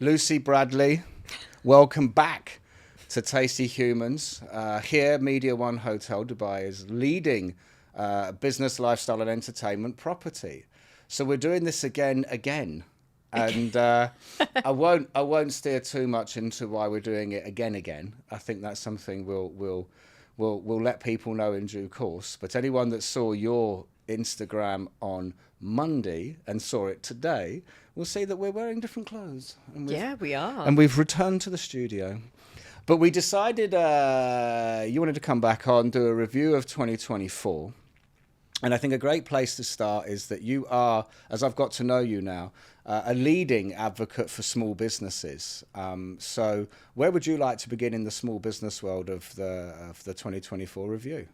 Lucy Bradley, welcome back to Tasty Humans. Here, Media One Hotel Dubai is leading business, lifestyle, and entertainment property. So we're doing this again, and I won't steer too much into why we're doing it again. I think that's something we'll let people know in due course. But anyone that saw your Instagram on Monday and saw it today will see that we're wearing different clothes. And we are. And we've returned to the studio. But we decided you wanted to come back on, do a review of 2024. And I think a great place to start is that you are, as I've got to know you now, a leading advocate for small businesses. So where would you like to begin in the small business world of the 2024 review?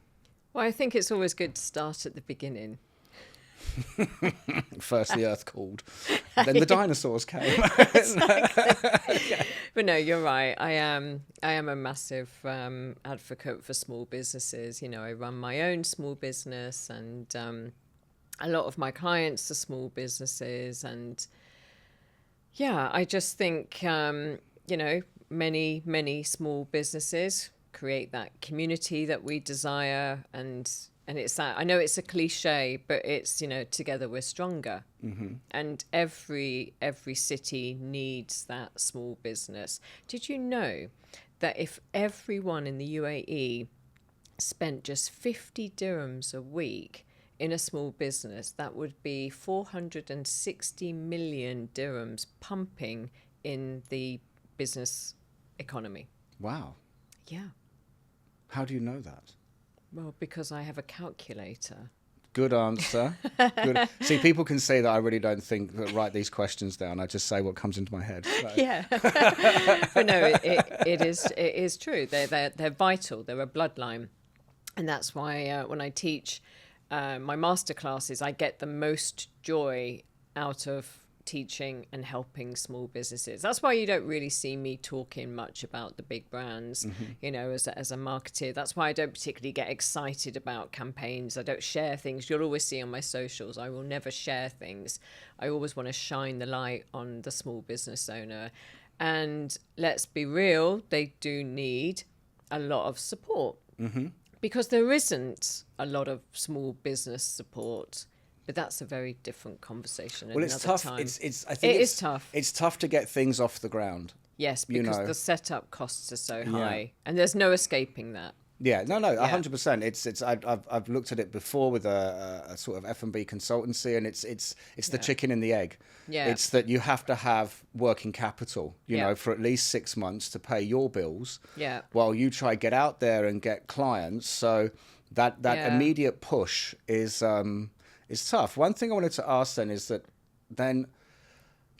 Well, I think it's always good to start at the beginning. First the earth cooled, then the dinosaurs came. But no, you're right. I am a massive advocate for small businesses. You know, I run my own small business, and a lot of my clients are small businesses. And yeah, I just think many small businesses create that community that we desire, and it's that, I know it's a cliche, but it's, together we're stronger. Mm-hmm. And every city needs that small business. Did you know that if everyone in the UAE spent just 50 dirhams a week in a small business, that would be 460 million dirhams pumping in the business economy? Wow. Yeah. How do you know that? Well, because I have a calculator. Good answer. Good. See, people can say that I really don't write these questions down. I just say what comes into my head. So. Yeah. But no, it is true. They're vital. They're a bloodline. And that's why when I teach my master classes, I get the most joy out of teaching and helping small businesses. That's why you don't really see me talking much about the big brands, mm-hmm. As a marketer. That's why I don't particularly get excited about campaigns. I don't share things. You'll always see on my socials, I will never share things. I always want to shine the light on the small business owner. And let's be real, they do need a lot of support, mm-hmm. because there isn't a lot of small business support. But that's a very different conversation. Well, it's tough. Time. I think it is tough. It's tough to get things off the ground. Yes, because the setup costs are so high, and there's no escaping that. Yeah, no, 100%. I've looked at it before with a sort of F&B consultancy, and it's the chicken and the egg. Yeah. It's that you have to have working capital, for at least 6 months to pay your bills. Yeah. While you try get out there and get clients, so that immediate push is tough. One thing I wanted to ask then is that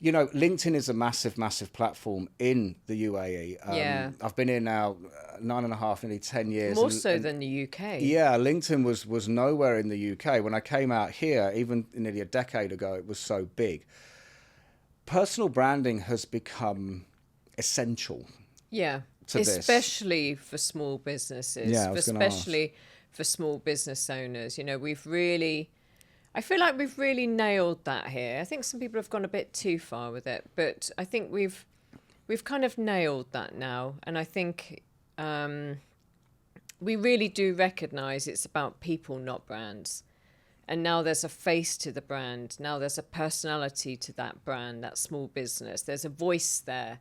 LinkedIn is a massive platform in the UAE. I've been here now 9.5, nearly 10 years. More so than the UK. Yeah, LinkedIn was nowhere in the UK. When I came out here, even nearly a decade ago, it was so big. Personal branding has become essential. Yeah, especially for small businesses. Yeah, especially for small business owners. I feel like we've really nailed that here. I think some people have gone a bit too far with it, but I think we've kind of nailed that now. And I think we really do recognise it's about people, not brands. And now there's a face to the brand. Now there's a personality to that brand, that small business. There's a voice there,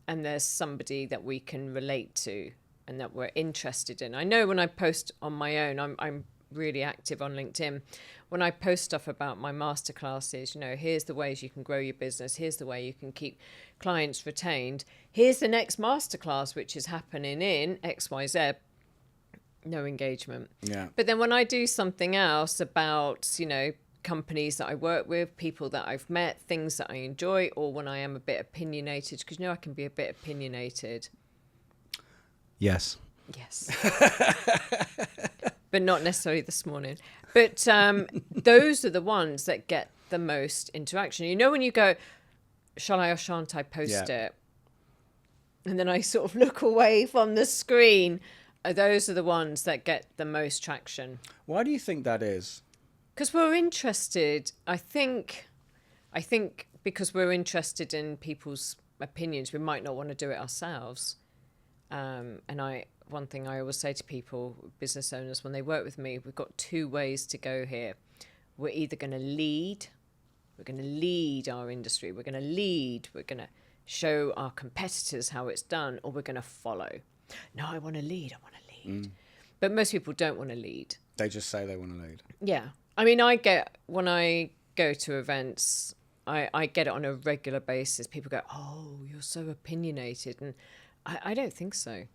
and there's somebody that we can relate to and that we're interested in. I know when I post on my own, I'm really active on LinkedIn. When I post stuff about my masterclasses, here's the ways you can grow your business. Here's the way you can keep clients retained. Here's the next masterclass, which is happening in XYZ. No engagement. Yeah. But then when I do something else about, companies that I work with, people that I've met, things that I enjoy, or when I am a bit opinionated, because I can be a bit opinionated. Yes. But not necessarily this morning. But those are the ones that get the most interaction. When you go, shall I or shan't I post it? And then I sort of look away from the screen. Those are the ones that get the most traction. Why do you think that is? Because we're interested. I think because we're interested in people's opinions, we might not want to do it ourselves. And one thing I always say to people, business owners, when they work with me, we've got two ways to go here. We're either going to lead, we're going to lead our industry, we're going to show our competitors how it's done, or we're going to follow. No, I want to lead. But most people don't want to lead. They just say they want to lead. Yeah. I mean, when I go to events, I get it on a regular basis. People go, oh, you're so opinionated. And I don't think so.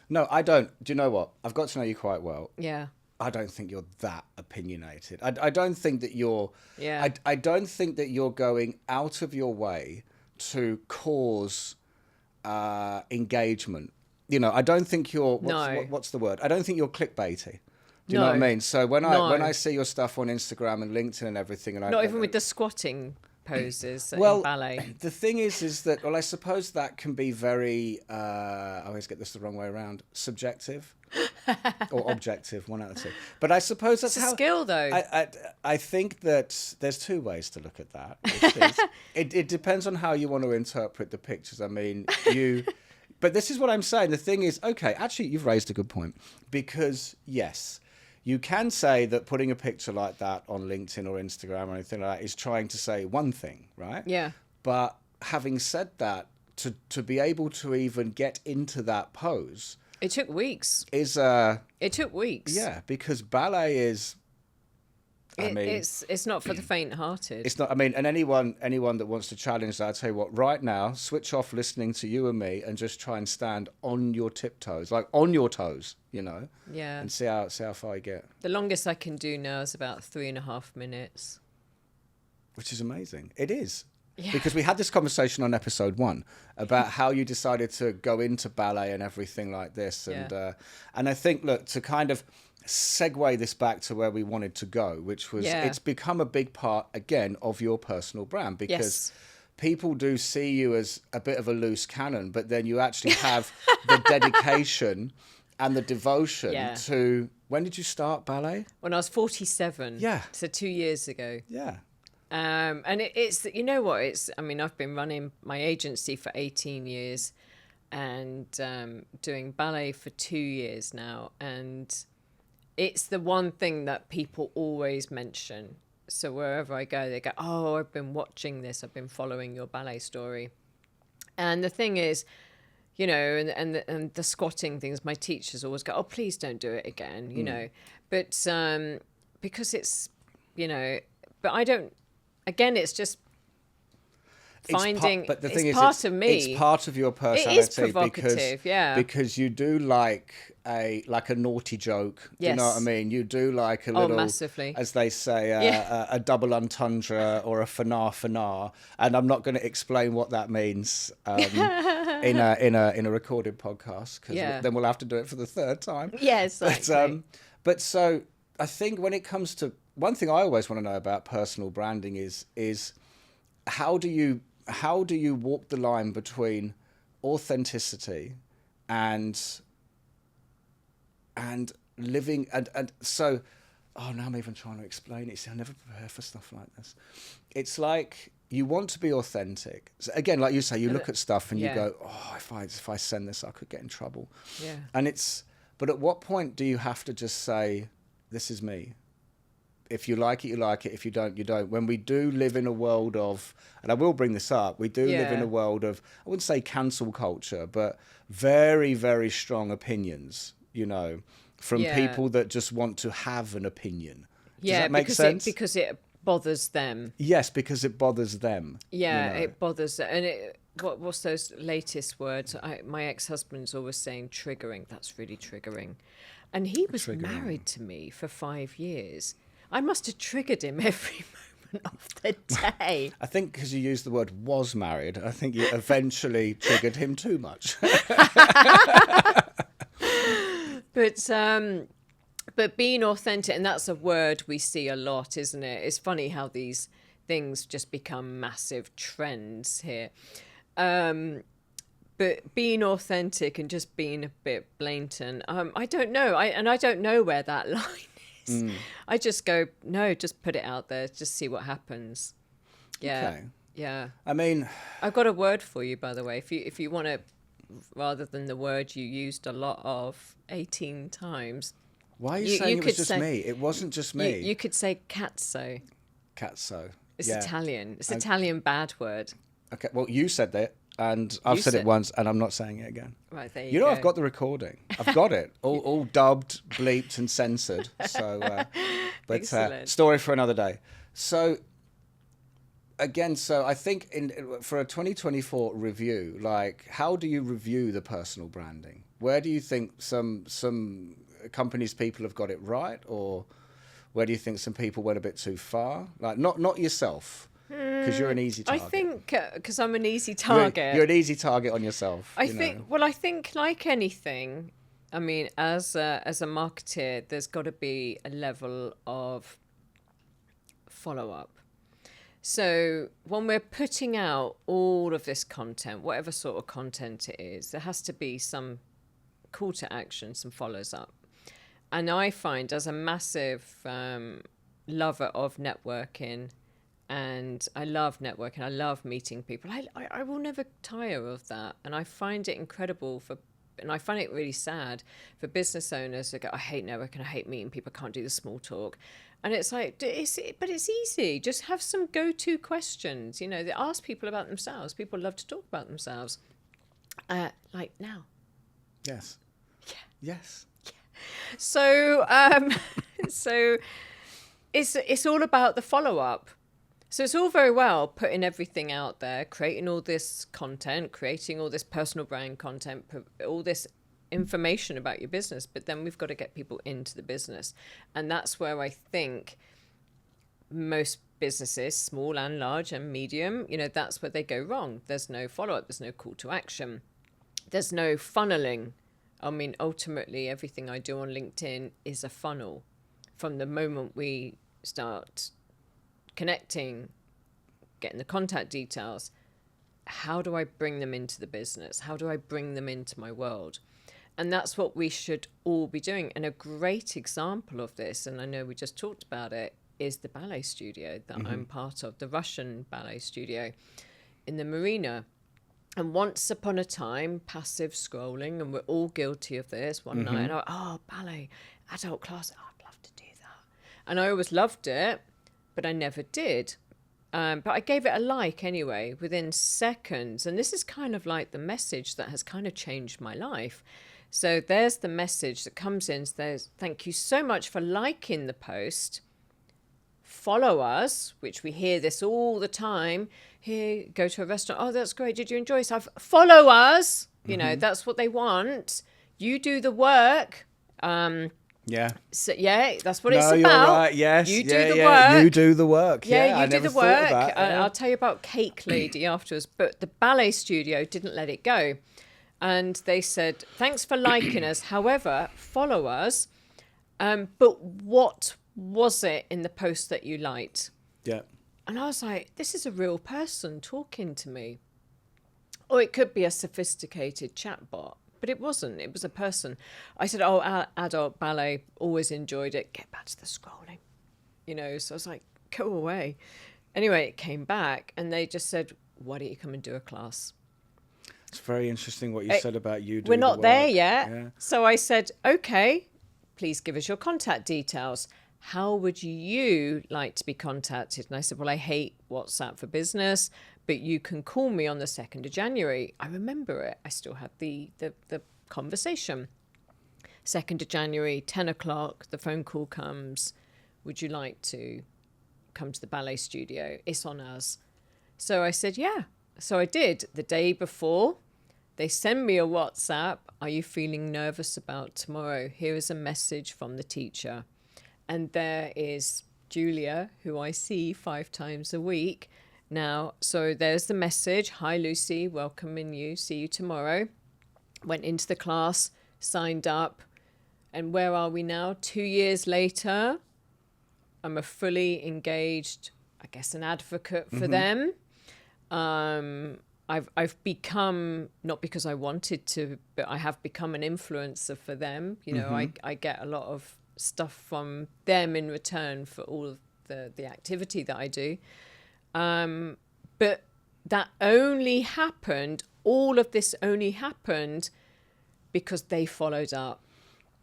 No, I don't. Do you know what? I've got to know you quite well. Yeah. I don't think you're that opinionated. I don't think that you're... Yeah. I don't think that you're going out of your way to cause engagement. You know, I don't think you're... What's the word? I don't think you're clickbaity. Do you know what I mean? So when I see your stuff on Instagram and LinkedIn and everything... and Not even with the squatting poses in ballet. The thing is that, well, I suppose that can be very... I always get this the wrong way around. Subjective. Or objective, one out of two. But I suppose that's it's a skill, though. I think that there's two ways to look at that. It depends on how you want to interpret the pictures. I mean, but this is what I'm saying. The thing is, okay, actually, you've raised a good point. Because, yes, you can say that putting a picture like that on LinkedIn or Instagram or anything like that is trying to say one thing, right? Yeah. But having said that, to be able to even get into that pose... It took weeks. It took weeks. Yeah, because ballet is... it's not for the faint-hearted. It's not. I mean, and anyone that wants to challenge that, I tell you what. Right now, switch off listening to you and me, and just try and stand on your tiptoes, like on your toes, you know. Yeah. And see how far you get. The longest I can do now is about 3.5 minutes. Which is amazing. It is. Yeah. Because we had this conversation on episode 1 about how you decided to go into ballet and everything like this, and I think, look, to kind of segue this back to where we wanted to go, which was it's become a big part again of your personal brand, because people do see you as a bit of a loose cannon, but then you actually have the dedication and the devotion to... When did you start ballet? When I was 47. Yeah. So 2 years ago. Yeah. And it's, you know what, I mean, I've been running my agency for 18 years and doing ballet for 2 years now. And it's the one thing that people always mention. So wherever I go, they go, oh, I've been watching this. I've been following your ballet story. And the thing is, you know, and the squatting things, my teachers always go, oh, please don't do it again, you know. But because it's, you know, but I don't... Again, it's just finding. But the thing is, part of me. It's part of your personality. It is provocative, because you do like a naughty joke. Yes. You know what I mean? You do like a little, massively, as they say, a double entendre or a fanar. And I'm not going to explain what that means in a recorded podcast, because then we'll have to do it for the third time. Yes, exactly. But so I think when it comes to... One thing I always want to know about personal branding is how do you walk the line between authenticity and living and so now I'm even trying to explain it. See, I never prepare for stuff like this. It's like you want to be authentic. So again, like you say, you look at stuff and you go, oh, if I send this, I could get in trouble. Yeah. But at what point do you have to just say, this is me? If you like it, you like it. If you don't, you don't. When we do live in a world of, and I will bring this up, we do live in a world of, I wouldn't say cancel culture, but very, very strong opinions, you know, from people that just want to have an opinion. Does that make sense? Because it bothers them. Yes, because it bothers them. Yeah, you know? it bothers them. And what's those latest words? My ex-husband's always saying triggering. That's really triggering. And he was married to me for 5 years. I must have triggered him every moment of the day. I think because you used the word was married, I think you eventually triggered him too much. But being authentic, and that's a word we see a lot, isn't it? It's funny how these things just become massive trends here. But being authentic and just being a bit blatant, I don't know. I don't know where that line is. I just go, no, just put it out there. Just see what happens. Yeah. Okay. Yeah. I mean, I've got a word for you, by the way. If you want to, rather than the word you used a lot of 18 times, why are you you saying it was could just say, me? It wasn't just me. you could say cazzo. Cazzo. It's Yeah. Italian. It's Italian bad word. Okay. Well, you said that, and I've said it once, and I'm not saying it again. Right, there You you know, go. I've got the recording. I've got it all dubbed, bleeped, and censored. So, but Excellent. story for another day. So, again, so I think for a 2024 review, like, how do you review the personal branding? Where do you think some companies, people have got it right, or where do you think some people went a bit too far? Like, not yourself, because you're an easy I target. think because I'm an easy target. You're an easy target on yourself. I think like anything, I mean, as a marketeer, there's got to be a level of follow-up. So when we're putting out all of this content, whatever sort of content it is, there has to be some call to action, some follows up. And I find, as a massive lover of networking, and I love networking, I love meeting people, I will never tire of that. And I find it incredible and I find it really sad for business owners who go, I hate networking, I hate meeting people, I can't do the small talk. And it's like, but it's easy. Just have some go-to questions. You know, they ask people about themselves. People love to talk about themselves. Like now. Yes. Yeah. Yes. So, so it's all about the follow-up. So it's all very well putting everything out there, creating all this content, creating all this personal brand content, all this information about your business, but then we've got to get people into the business. And that's where I think most businesses, small and large and medium, you know, that's where they go wrong. There's no follow-up, there's no call to action, there's no funneling. I mean, ultimately, everything I do on LinkedIn is a funnel. From the moment we start connecting, getting the contact details, how do I bring them into the business? How do I bring them into my world? And that's what we should all be doing. And a great example of this, and I know we just talked about it, is the ballet studio that I'm part of, the Russian ballet studio in the marina. And once upon a time, passive scrolling, and we're all guilty of this one night, and ballet, adult class, I'd love to do that. And I always loved it, but I never did. But I gave it a like anyway, within seconds. And this is kind of like the message that has kind of changed my life. So there's the message that comes in. Says, thank you so much for liking the post. Follow us, which we hear this all the time. Here, go to a restaurant. Oh, that's great. Did you enjoy yourself? Follow us. You know, that's what they want. You do the work. Yeah. So, yeah, that's what it's No, about. you're right. Yes. You do the work. You do the work. Yeah, I you do never the thought of work. that, yeah. I'll tell you about Cake Lady afterwards. But the ballet studio didn't let it go. And they said, thanks for liking us. However, follow us. But what was it in the post that you liked? Yeah. And I was like, this is a real person talking to me. Or it could be a sophisticated chatbot. But it wasn't. It was a person. I said, adult ballet, always enjoyed it. Get back to the scrolling. You know, so I was like, go away. Anyway, it came back and they just said, why don't you come and do a class? It's very interesting what you said about you doing We're not the there work. yet. Yeah. So I said, okay, please give us your contact details. How would you like to be contacted? And I said, well, I hate WhatsApp for business, but you can call me on the 2nd of January. I remember it. I still have the conversation. 2nd of January, 10 o'clock, the phone call comes. Would you like to come to the ballet studio? It's on us. So I said, yeah. So I did. The day before, they send me a WhatsApp. Are you feeling nervous about tomorrow? Here is a message from the teacher. And there is Julia, who I see 5 times a week now. So there's the message. Hi, Lucy. Welcoming you. See you tomorrow. Went into the class, signed up. And where are we now? 2 years later, I'm a fully engaged, I guess, an advocate for them. I've become, not because I wanted to, but I have become an influencer for them. You know, I get a lot of stuff from them in return for all of the activity that I do. But But that only happened, all of this only happened because they followed up.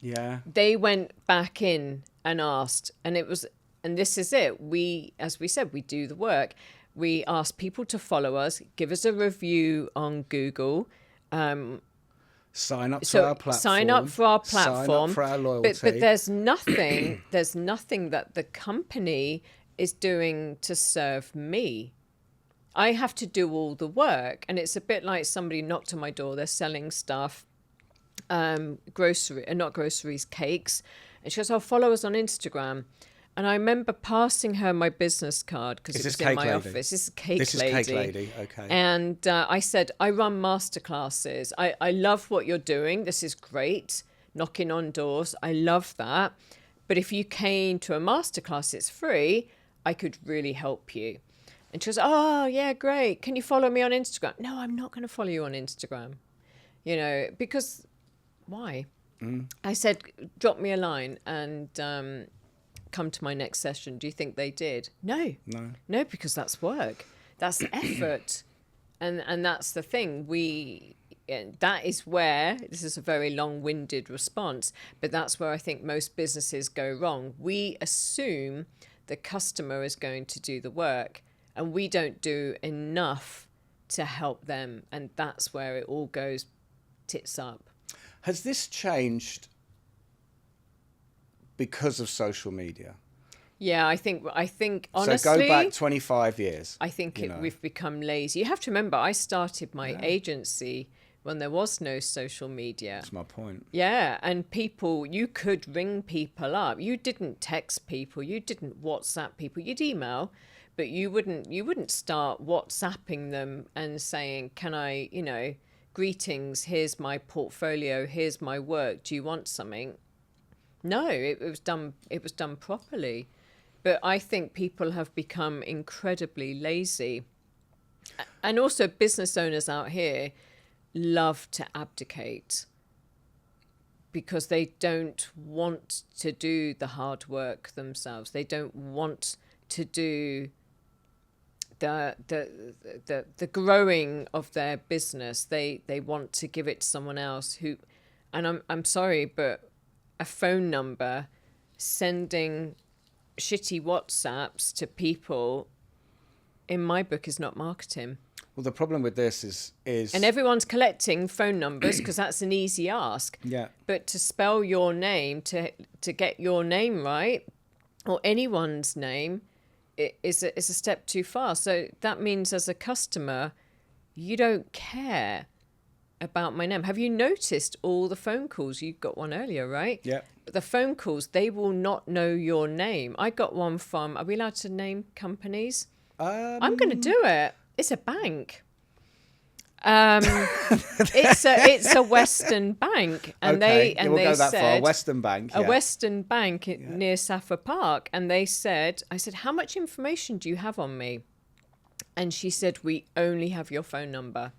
Yeah. They went back in and asked, and this is it. We, as we said, we do the work. We ask people to follow us, give us a review on Google. Sign up to our platform. Sign up for our platform. Sign up for our loyalty. But there's nothing that the company is doing to serve me. I have to do all the work. And it's a bit like somebody knocked on my door. They're selling stuff, not groceries, cakes. And she goes, "Oh, follow us on Instagram." And I remember passing her my business card because it was in my office. This is Cake Lady. Okay. And I said, "I run masterclasses. I love what you're doing. This is great. Knocking on doors. I love that. But if you came to a masterclass, it's free. I could really help you." And she goes, "Oh, yeah, great. Can you follow me on Instagram?" "No, I'm not going to follow you on Instagram." Because why? I said, "Drop me a line and come to my next session." Do you think they did? No, because that's work. That's effort. And that's the thing. That is where, this is a very long-winded response, but that's where I think most businesses go wrong. We assume the customer is going to do the work, and we don't do enough to help them. And that's where it all goes tits up. Has this changed because of social media? Yeah, I think honestly. So go back 25 years. I think we've become lazy. You have to remember, I started my agency when there was no social media. That's my point. Yeah, and you could ring people up. You didn't text people. You didn't WhatsApp people. You'd email, but you wouldn't start WhatsApping them and saying, "Can I, greetings, here's my portfolio, here's my work. Do you want something?" No, it was done properly. But I think people have become incredibly lazy. And also business owners out here love to abdicate because they don't want to do the hard work themselves. They don't want to do the growing of their business. They want to give it to someone else and I'm sorry, but a phone number, sending shitty WhatsApps to people, in my book, is not marketing. Well, the problem with this is and everyone's collecting phone numbers because that's an easy ask. Yeah. But to spell your name, to get your name right, or anyone's name, is a step too far. So that means as a customer, you don't care about my name. Have you noticed all the phone calls? You got one earlier, right? Yeah. The phone calls, they will not know your name. I got one from, are we allowed to name companies? I'm going to do it. It's a bank. It's a Western bank, and okay. they we'll they go that said far. A Western bank. a Western bank near Safford Park, and I said, "How much information do you have on me?" And she said, "We only have your phone number."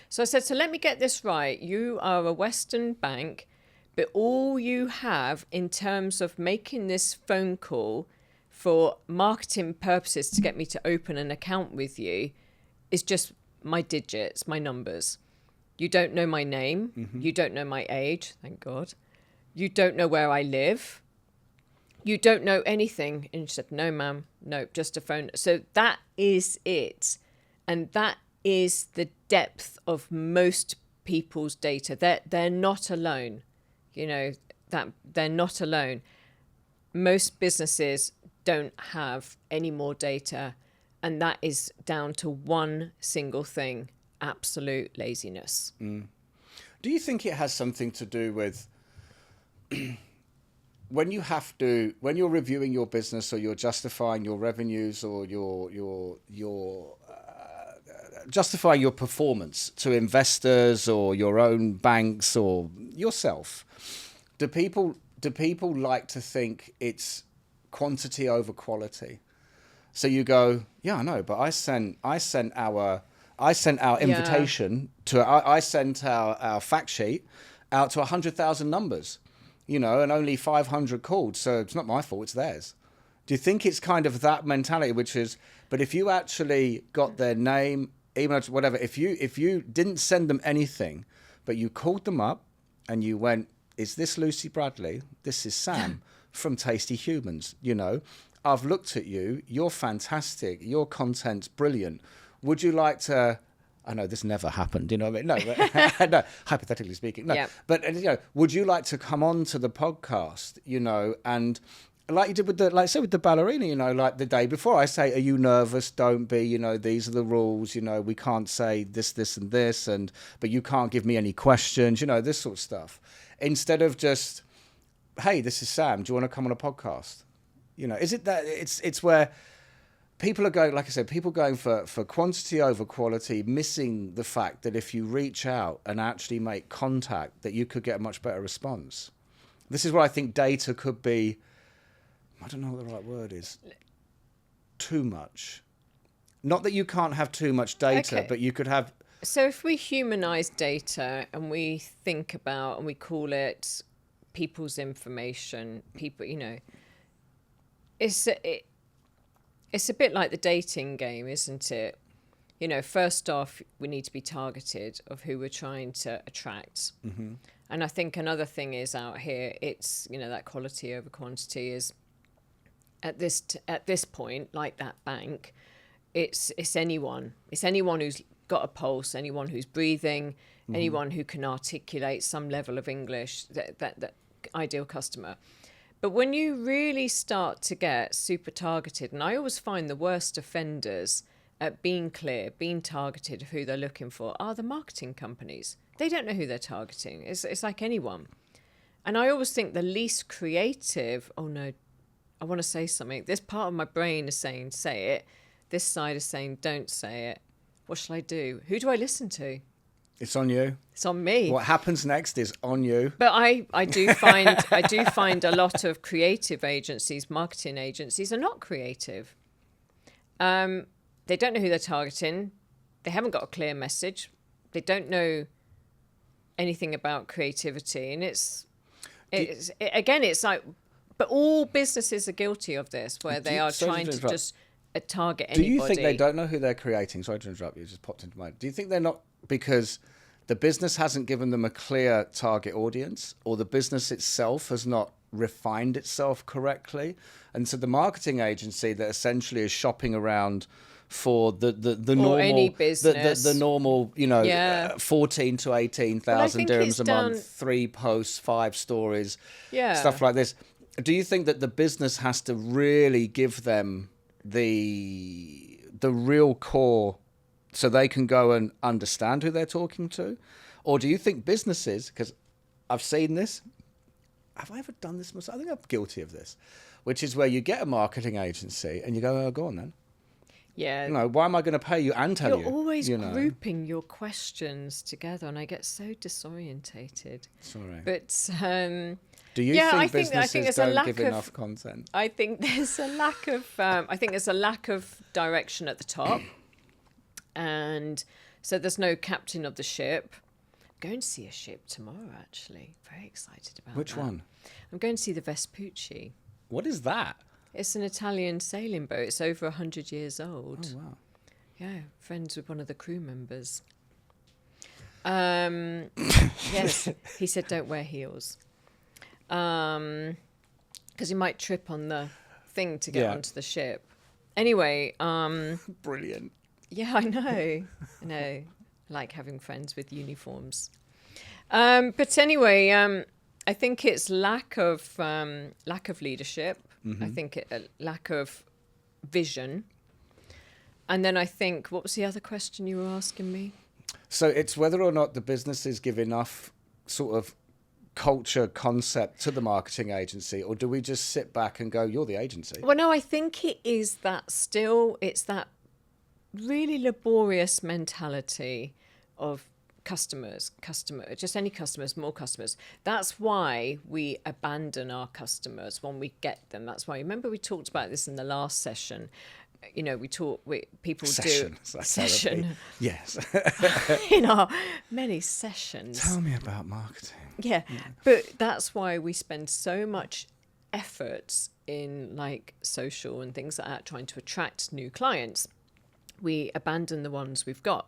So I said, "So let me get this right. You are a Western bank, but all you have in terms of making this phone call for marketing purposes to get me to open an account with you is just my digits, my numbers. You don't know my name. Mm-hmm. You don't know my age, thank God. You don't know where I live. You don't know anything." And she said, "No, ma'am, no, just a phone." So that is it. And that is the depth of most people's data. They're not alone. That they're not alone. Most businesses don't have any more data, and that is down to one single thing: absolute laziness. Do you think it has something to do with when you're reviewing your business, or you're justifying your revenues, or you're justifying your performance to investors or your own banks or yourself? Do people like to think it's quantity over quality? So you go, "Yeah, I know, but I sent our invitation to I sent our fact sheet out to 100,000 numbers, and only 500 called. So it's not my fault, it's theirs." Do you think it's kind of that mentality, which is But if you actually got their name, email, whatever, if you didn't send them anything, but you called them up and you went, is this Lucy Bradley? This is Sam from Tasty Humans. You know, I've looked at you. You're fantastic. Your content's brilliant. Would you like to... I know this never happened, you know what I mean? No, but, no, hypothetically speaking, no. Yeah. But, you know, would you like to come on to the podcast, you know, and like you did with the ballerina, you know, like the day before, I say, are you nervous? Don't be, you know, these are the rules, you know, we can't say this, and this, but you can't give me any questions, you know, this sort of stuff. Instead of just, hey, this is Sam, do you want to come on a podcast? You know, is it that it's where people are going, like I said, people going for quantity over quality, missing the fact that if you reach out and actually make contact, that you could get a much better response. This is where I think data could be, I don't know what the right word is, too much. Not that you can't have too much data, Okay. but you could have... So if we humanize data and we think about and we call it people's information, people, you know, it's a bit like the dating game, isn't it? You know, first off, we need to be targeted of who we're trying to attract. Mm-hmm. And I think another thing is out here, it's, you know, that quality over quantity is at this point, like that bank, it's anyone. It's anyone who's got a pulse, anyone who's breathing, anyone who can articulate some level of English, that ideal customer. But when you really start to get super targeted, and I always find the worst offenders at being clear, being targeted of who they're looking for, are the marketing companies. They don't know who they're targeting. It's like anyone. And I always think the least creative, oh no, I want to say something. This part of my brain is saying, say it. This side is saying, don't say it. What shall I do? Who do I listen to? It's on you. It's on me. What happens next is on you. But I do find a lot of creative agencies, marketing agencies, are not creative. They don't know who they're targeting. They haven't got a clear message. They don't know anything about creativity, and it's like, but all businesses are guilty of this, where they are trying to just target anybody. Do you think they don't know who they're creating? Sorry to interrupt you, it just popped into mind. Do you think they're not because the business hasn't given them a clear target audience, or the business itself has not refined itself correctly? And so the marketing agency that essentially is shopping around for the normal, any business. the normal, you know, Yeah. 14 to 18,000 dirhams a down... month, 3 posts, 5 stories, yeah, stuff like this. Do you think that the business has to really give them the real core so they can go and understand who they're talking to? Or do you think businesses, because I've seen this, have I ever done this myself? I think I'm guilty of this, which is where you get a marketing agency and you go, oh, go on then. Yeah. You know, why am I going to pay you and tell you? You're always you know? grouping your questions together, and I get so disorientated. Sorry. But do you think businesses don't give enough content? I think there's a lack of direction at the top, and so there's no captain of the ship. I'm going to see a ship tomorrow, actually. Very excited about Which that. one? I'm going to see the Vespucci. What is that? It's an Italian sailing boat. It's over 100 years old. Oh, wow. Yeah, friends with one of the crew members. Yes, he said don't wear heels. Because you might trip on the thing to get onto the ship. Anyway. Brilliant. Yeah, I know. I know. I like having friends with uniforms. But anyway, I think it's lack of leadership. Mm-hmm. I think a lack of vision. And then I think, what was the other question you were asking me? So it's whether or not the businesses give enough sort of culture concept to the marketing agency, or do we just sit back and go, you're the agency? Well, no, I think it is that still, it's that really laborious mentality of customer, just any customers, more customers. That's why we abandon our customers when we get them. That's why, remember we talked about this in the last session. You know, people do session. Yes. In our many sessions. Tell me about marketing. Yeah, but that's why we spend so much efforts in like social and things like that, trying to attract new clients, we abandon the ones we've got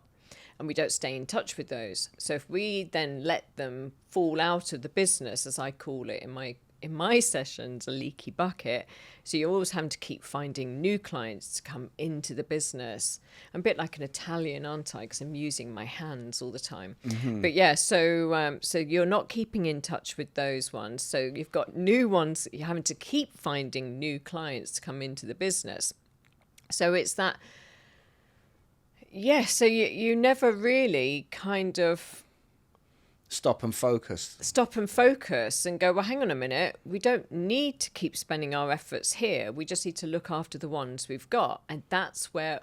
and we don't stay in touch with those. So if we then let them fall out of the business, as I call it in my sessions, a leaky bucket. So you're always having to keep finding new clients to come into the business. I'm a bit like an Italian, aren't I? Because I'm using my hands all the time. But yeah, so you're not keeping in touch with those ones. So you've got new ones. You're having to keep finding new clients to come into the business. So it's that. Yeah, so you never really kind of stop and focus and go, well, hang on a minute, we don't need to keep spending our efforts here. We just need to look after the ones we've got. And that's where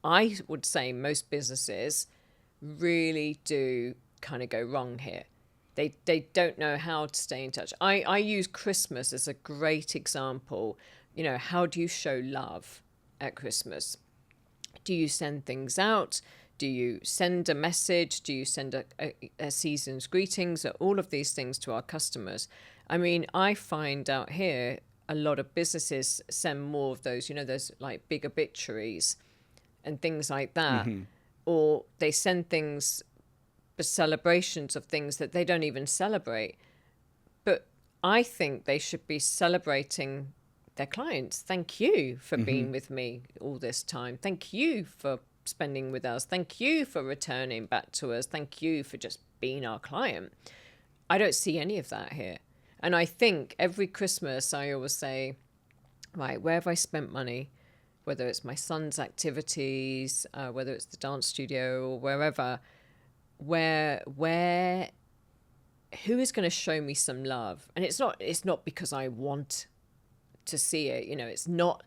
I would say most businesses really do kind of go wrong here. They don't know how to stay in touch. I use Christmas as a great example. You know, how do you show love at Christmas? Do you send things out? Do you send a message? Do you send a season's greetings? All of these things to our customers. I mean, I find out here a lot of businesses send more of those, you know, those like big obituaries and things like that. Or they send things, celebrations of things that they don't even celebrate. But I think they should be celebrating their clients. Thank you for being with me all this time. Thank you for spending with us. Thank you for returning back to us. Thank you for just being our client. I don't see any of that here. And I think every Christmas I always say, right, where have I spent money? Whether it's my son's activities, whether it's the dance studio or wherever, who is going to show me some love? And it's not because I want to see it, you know, it's not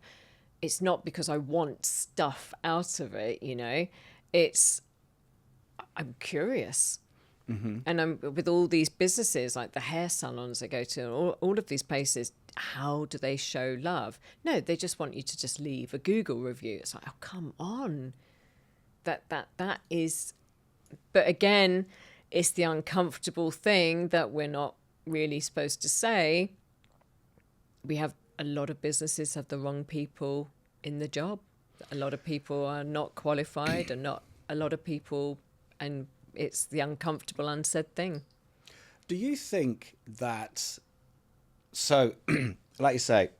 because I want stuff out of it, you know, I'm curious. And I'm with all these businesses like the hair salons I go to, all of these places, how do they show love? No, they just want you to just leave a Google review. It's like, oh, come on. That is, but again, it's the uncomfortable thing that we're not really supposed to say. We have a lot of businesses have the wrong people in the job. A lot of people are not qualified and not a lot of people, and it's the uncomfortable unsaid thing. Do you think that, so like you say,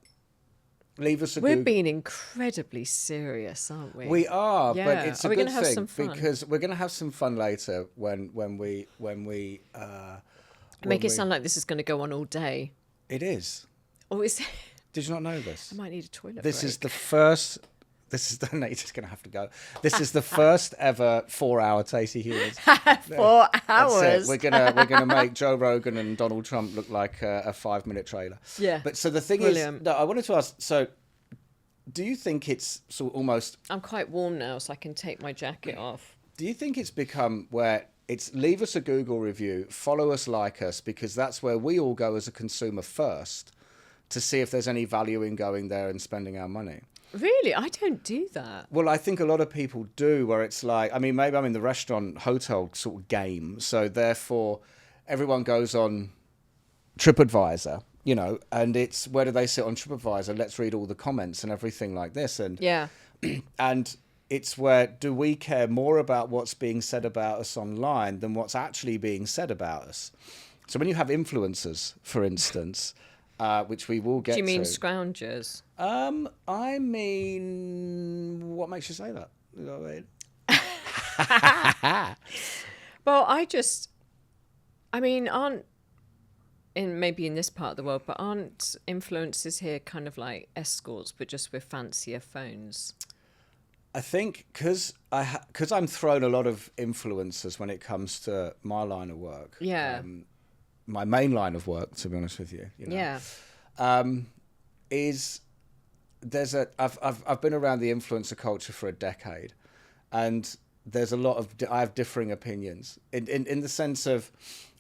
leave us a We're being incredibly serious, aren't we? We are, Yeah. but it's a good have thing some fun? because we're going to have some fun later when we Make it sound like this is going to go on all day. It is. Oh, is it? Did you not know this? I might need a toilet This break. is the first. This is no, you're just going to have to go. This is the first ever 4-hour Tasty Humans. 4 hours. That's it. We're gonna make Joe Rogan and Donald Trump look like a 5-minute trailer. Yeah. But so the thing Brilliant. is, no, I wanted to ask. So, do you think it's sort of almost? I'm quite warm now, so I can take my jacket off. Do you think it's become where it's leave us a Google review, follow us, like us, because that's where we all go as a consumer first to see if there's any value in going there and spending our money? Really? I don't do that. Well, I think a lot of people do, where it's like, I mean, maybe I'm in the restaurant hotel sort of game, so therefore everyone goes on TripAdvisor, you know, and it's where do they sit on TripAdvisor? Let's read all the comments and everything like this. And Yeah. and it's where do we care more about what's being said about us online than what's actually being said about us? So when you have influencers, for instance, which we will get to. Do you mean scroungers? I mean, what makes you say that? You know what I mean? Well, I mean, aren't, maybe in this part of the world, but aren't influencers here kind of like escorts, but just with fancier phones? I think because I'm thrown a lot of influencers when it comes to my line of work. Yeah. My main line of work, to be honest with you. You know, Yeah. I've been around the influencer culture for a decade, and there's a lot of I have differing opinions in the sense of,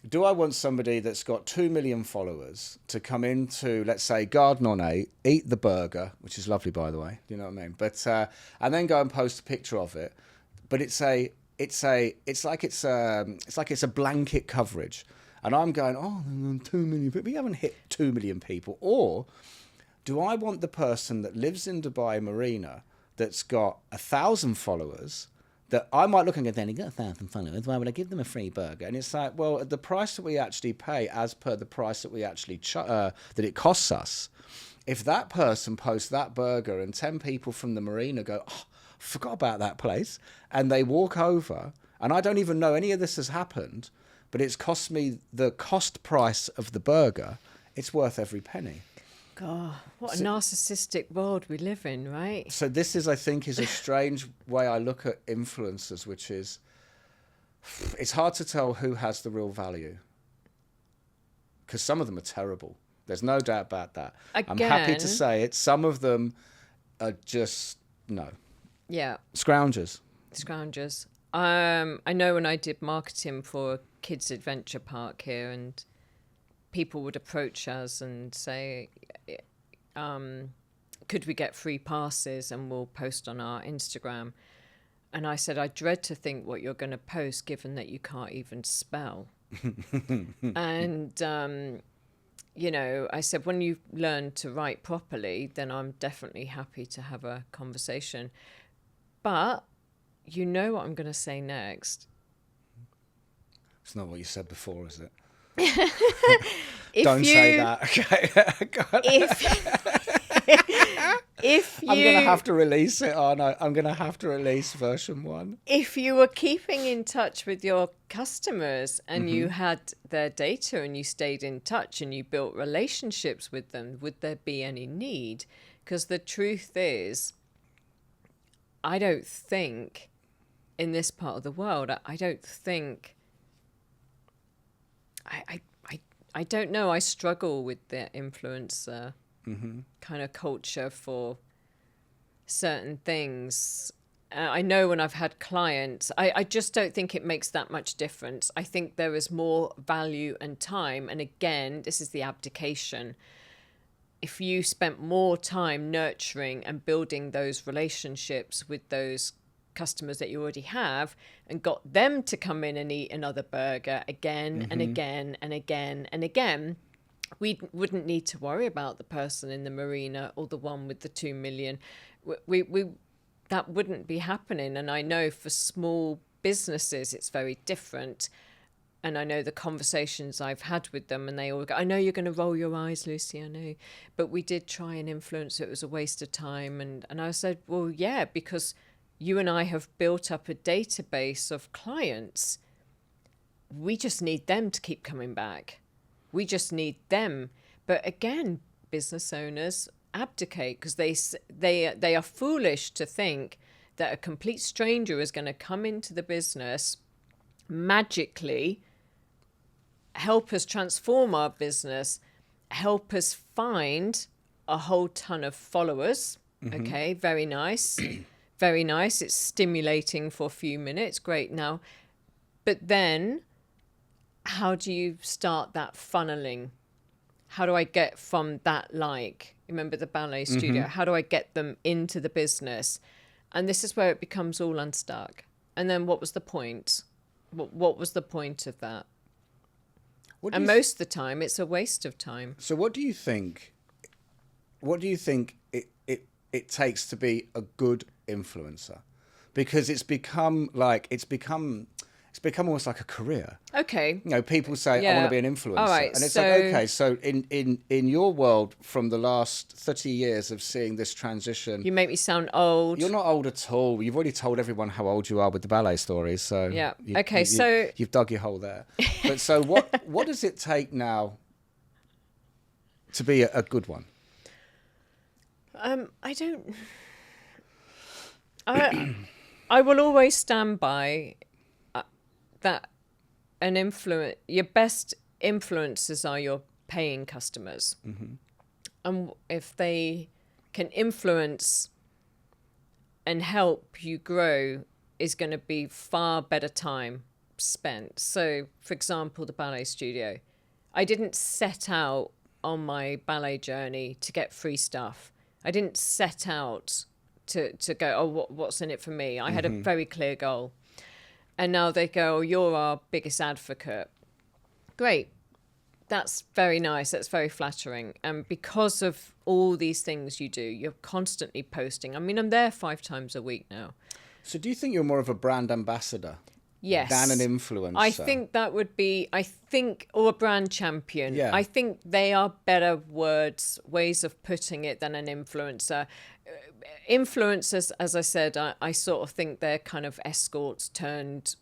do I want somebody that's got 2 million followers to come into, let's say, Garden on 8, eat the burger, which is lovely, by the way, you know what I mean, but and then go and post a picture of it, but it's like it's a blanket coverage. And I'm going, oh, 2 million people. We haven't hit 2 million people. Or do I want the person that lives in Dubai Marina that's got 1,000 followers that I might look and go, then he got 1,000 followers, why would I give them a free burger? And it's like, well, at the price that we actually pay, as per the price that we actually that it costs us, if that person posts that burger and 10 people from the marina go, oh, forgot about that place, and they walk over, and I don't even know any of this has happened, but it's cost me the cost price of the burger, it's worth every penny. God, what a narcissistic world we live in, right? So this is, I think, is a strange way I look at influencers, which is, it's hard to tell who has the real value. Because some of them are terrible. There's no doubt about that. Again, I'm happy to say it. Some of them are just, no. Yeah. Scroungers. I know when I did marketing for a kids' adventure park here, and people would approach us and say, could we get free passes and we'll post on our Instagram? And I said, I dread to think what you're going to post, given that you can't even spell. And, you know, I said, when you learn to write properly, then I'm definitely happy to have a conversation. But you know what I'm going to say next. It's not what you said before, is it? Don't say that. Okay. If you, I'm going to have to release it, aren't I? I'm going to have to release version 1. If you were keeping in touch with your customers and you had their data and you stayed in touch and you built relationships with them, would there be any need? Because the truth is, I don't think in this part of the world, I don't think, I don't know. I struggle with the influencer kind of culture for certain things. I know when I've had clients, I just don't think it makes that much difference. I think there is more value and time. And again, this is the abdication. If you spent more time nurturing and building those relationships with those customers that you already have and got them to come in and eat another burger again and again and again and again, we wouldn't need to worry about the person in the marina or the one with the 2 million. We that wouldn't be happening. And I know for small businesses, it's very different. And I know the conversations I've had with them, and they all go, I know you're going to roll your eyes, Lucy, I know. But we did try and influence. It was a waste of time. And I said, well, yeah, because you and I have built up a database of clients. We just need them to keep coming back. We just need them. But again, business owners abdicate because they are foolish to think that a complete stranger is going to come into the business, magically help us transform our business, help us find a whole ton of followers. Okay, very nice. Very nice. It's stimulating for a few minutes. Great. Now, but then how do you start that funneling? How do I get from that, like, remember the ballet studio? How do I get them into the business? And this is where it becomes all unstuck. And then what was the point? What was the point of that? And most of the time, it's a waste of time. So what do you think? What do you think it takes to be a good influencer? Because it's become almost like a career. Okay. You know, people say, I want to be an influencer. All right, and it's like, okay, so in your world, from the last 30 years of seeing this transition... You make me sound old. You're not old at all. You've already told everyone how old you are with the ballet stories. So yeah. You've dug your hole there. But so what does it take now to be a good one? I will always stand by that your best influencers are your paying customers. And if they can influence and help you grow, is going to be far better time spent. So, for example, the ballet studio. I didn't set out on my ballet journey to get free stuff. I didn't set out to go, oh, what's in it for me? I had a very clear goal. And now they go, oh, you're our biggest advocate. Great. That's very nice. That's very flattering. And because of all these things you do, you're constantly posting. I mean, I'm there 5 times a week now. So do you think you're more of a brand ambassador? Yes. Than an influencer? I think that would be, or a brand champion. Yeah. I think they are better ways of putting it than an influencer. Influencers, as I said, I sort of think they're kind of escorts turned,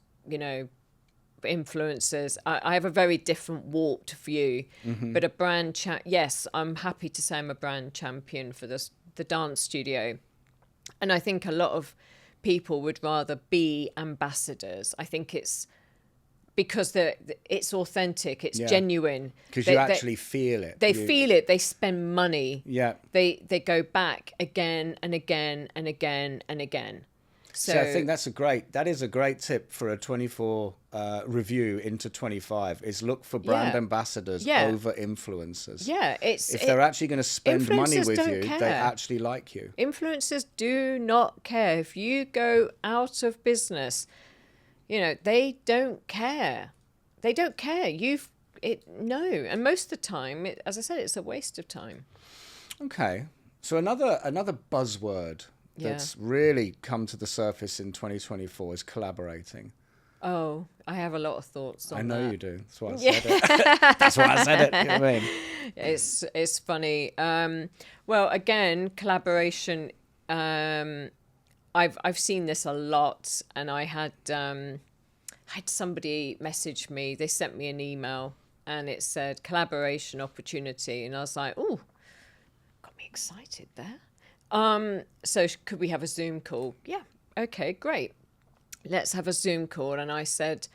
influencers. I have a very different warped view, but a brand yes, I'm happy to say I'm a brand champion for the dance studio. And I think a lot of people would rather be ambassadors. I think it's because it's authentic, it's genuine. Because you actually feel it. They feel it. They spend money. Yeah. They go back again and again and again and again. So I think that is a great tip for a 24 review into 25 is look for brand ambassadors over influencers. Yeah, if they're actually going to spend money with you, care. they actually like you. Influencers do not care. If you go out of business, they don't care. They don't care. No. And most of the time, as I said, it's a waste of time. Okay. So another buzzword that's really come to the surface in 2024 is collaborating. Oh, I have a lot of thoughts on that. I know you do. That's why I said it. That's why I said it. You know what I mean? It's funny. Well, again, collaboration. I've seen this a lot, and I had somebody message me. They sent me an email, and it said collaboration opportunity, and I was like, "Oh, got me excited there." So could we have a Zoom call? Yeah. Okay, great. Let's have a Zoom call. And I said,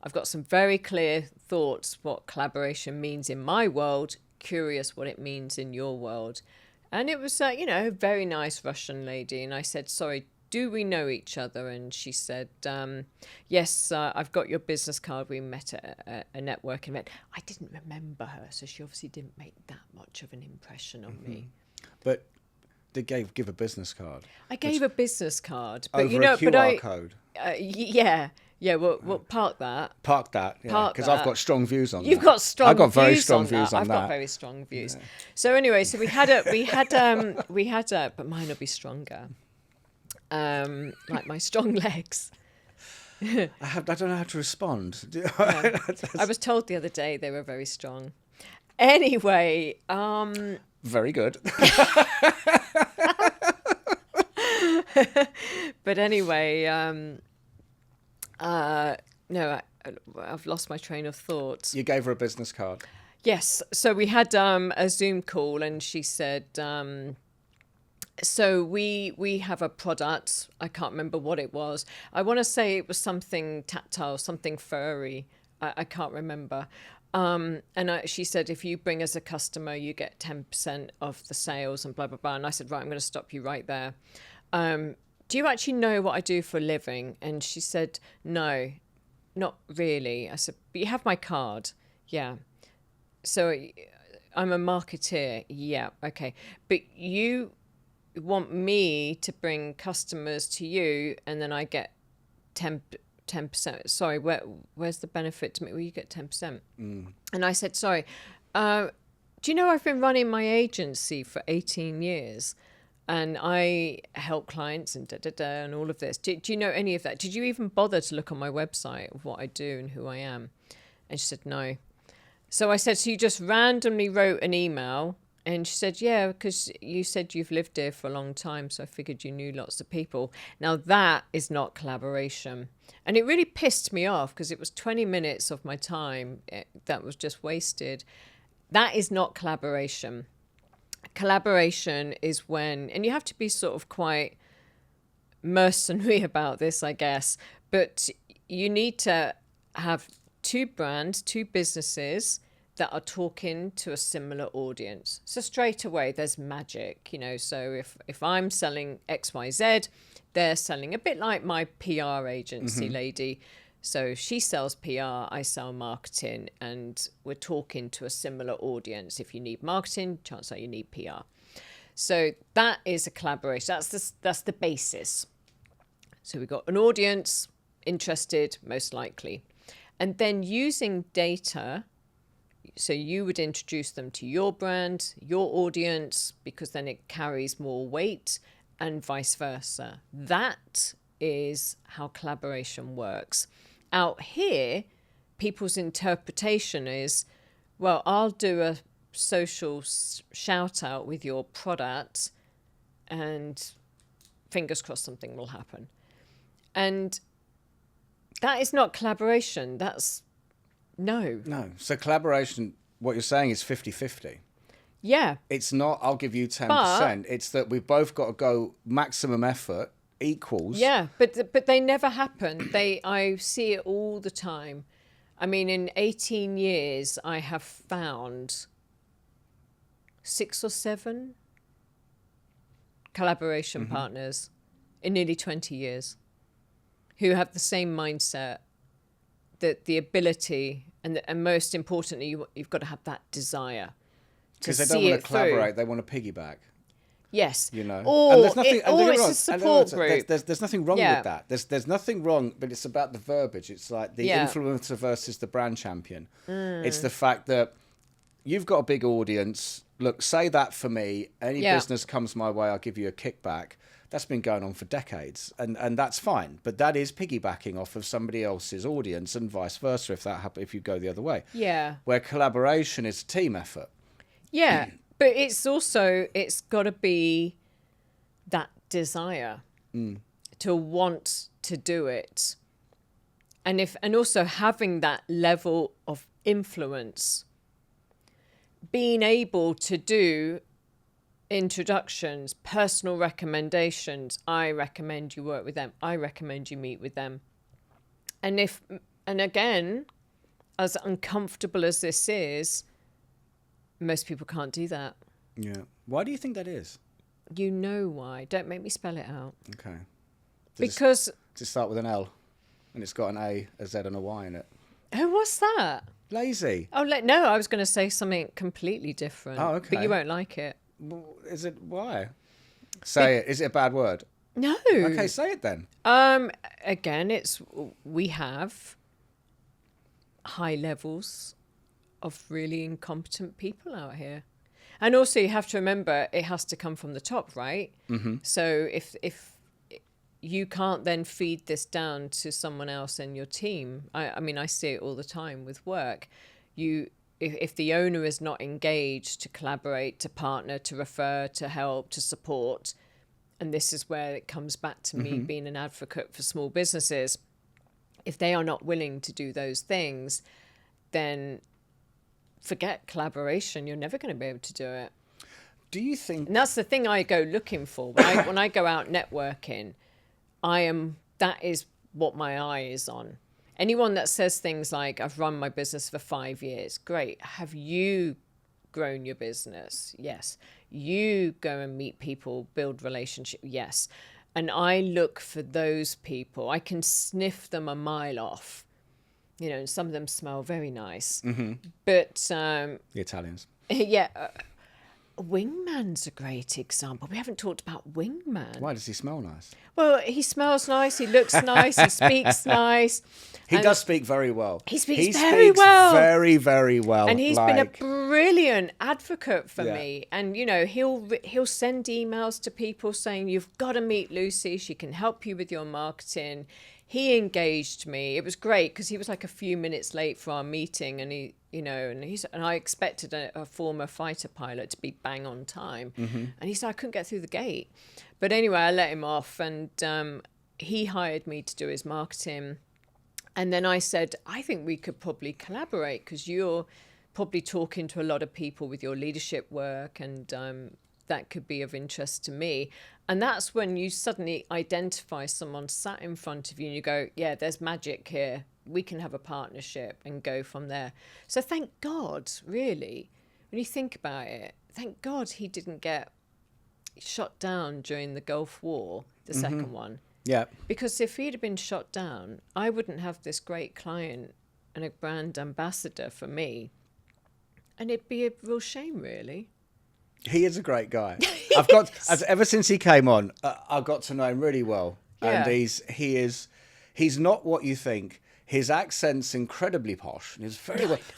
I've got some very clear thoughts what collaboration means in my world. Curious what it means in your world. And it was, a very nice Russian lady. And I said, sorry, do we know each other? And she said, yes, I've got your business card. We met at a networking event. I didn't remember her. So she obviously didn't make that much of an impression on me. But they give a business card. I gave a business card, but over a QR code. Yeah. We'll park that. Park that, yeah, because I've got strong views on that. You've got strong. I've got very views strong on views that. on I've that. got very strong views. Yeah. So anyway, we had but mine will be stronger. Like my strong legs. I don't know how to respond. Yeah. I was told the other day they were very strong. Anyway, very good. But anyway, no, I've lost my train of thought. You gave her a business card. Yes. So we had a Zoom call, and she said, so we have a product. I can't remember what it was. I want to say it was something tactile, something furry. I can't remember. And she said, if you bring us a customer, you get 10% of the sales and blah, blah, blah. And I said, right, I'm going to stop you right there. Do you actually know what I do for a living? And she said, no, not really. I said, but you have my card. Yeah. So I'm a marketeer. Yeah. Okay. But you want me to bring customers to you, and then I get 10%. Sorry, where's the benefit to me? Well, you get 10%. And I said, sorry, do you know I've been running my agency for 18 years? And I help clients and and all of this. Do you know any of that? Did you even bother to look on my website of what I do and who I am? And she said, no. So I said, so you just randomly wrote an email? And she said, yeah, because you said you've lived here for a long time, so I figured you knew lots of people. Now, that is not collaboration. And it really pissed me off because it was 20 minutes of my time that was just wasted. That is not collaboration. Collaboration is when, and you have to be sort of quite mercenary about this, I guess, but you need to have 2 brands, 2 businesses that are talking to a similar audience. So straight away, there's magic, so if I'm selling XYZ, they're selling a bit like my PR agency lady. So she sells PR, I sell marketing, and we're talking to a similar audience. If you need marketing, chances are you need PR. So that is a collaboration. That's the basis. So we've got an audience interested, most likely. And then using data So you would introduce them to your brand, your audience, because then it carries more weight, and vice versa. That is how collaboration works. Out here, people's interpretation is, well, I'll do a social shout out with your product and fingers crossed something will happen. And that is not collaboration. That's no. So collaboration, what you're saying is 50-50. Yeah. It's not, I'll give you 10%. It's that we've both got to go maximum effort equals. Yeah, but they never happen. I see it all the time. I mean, in 18 years, I have found 6 or 7 collaboration partners in nearly 20 years who have the same mindset, that the ability, and most importantly, you've got to have that desire to Because they see don't want it to collaborate, through. they want to piggyback. Yes. You know, Or, and there's nothing, it's a support group. There's nothing wrong Yeah. with that. There's nothing wrong, but it's about the verbiage. It's like the influencer versus the brand champion. It's the fact that you've got a big audience. Look, say that for me. Any business comes my way, I'll give you a kickback. That's been going on for decades, and that's fine. But that is piggybacking off of somebody else's audience, and vice versa. If you go the other way, Yeah. where collaboration is a team effort. Yeah, but it's got to be that desire to want to do it. And also having that level of influence, being able to do introductions, personal recommendations. I recommend you work with them. I recommend you meet with them. And again, as uncomfortable as this is, most people can't do that. Yeah. Why do you think that is? You know why. Don't make me spell it out. Okay. Because... Does it start with an L? And it's got an A, a Z and a Y in it. Oh, what's that? Lazy. Oh, no, I was going to say something completely different. Oh, okay. But you won't like it. Well, is it why? Say it. Is it a bad word? No. Okay, say it then. Again, we have high levels of really incompetent people out here. And also you have to remember it has to come from the top, right? Mm-hmm. So if you can't then feed this down to someone else in your team. I mean, I see it all the time with work. If the owner is not engaged to collaborate, to partner, to refer, to help, to support, and this is where it comes back to me being an advocate for small businesses. If they are not willing to do those things, then forget collaboration. You're never going to be able to do it. Do you think... And that's the thing I go looking for. When I go out networking, that is what my eye is on. Anyone that says things like, I've run my business for 5 years, great. Have you grown your business? Yes. You go and meet people, build relationships? Yes. And I look for those people. I can sniff them a mile off. You know, and some of them smell very nice. Mm-hmm. But... the Italians. Yeah. Wingman's a great example. We haven't talked about Wingman. Why does he smell nice? Well, he smells nice, he looks nice, he speaks nice. He does speak very well. He speaks very well. Very, very well. And he's been a brilliant advocate for me. And, you know, he'll send emails to people saying, you've got to meet Lucy. She can help you with your marketing. He engaged me. It was great because he was like a few minutes late for our meeting, and and I expected a former fighter pilot to be bang on time, and he said I couldn't get through the gate. But anyway, I let him off, and he hired me to do his marketing. And then I said, I think we could probably collaborate because you're probably talking to a lot of people with your leadership work, and that could be of interest to me. And that's when you suddenly identify someone sat in front of you and you go, yeah, there's magic here. We can have a partnership and go from there. So thank God, really, when you think about it, thank God he didn't get shot down during the Gulf War, the second one. Yeah. Because if he'd have been shot down, I wouldn't have this great client and a brand ambassador for me. And it'd be a real shame, really. He is a great guy. Ever since he came on, I've got to know him really well. Yeah. And he's not what you think. his accent's incredibly posh and he's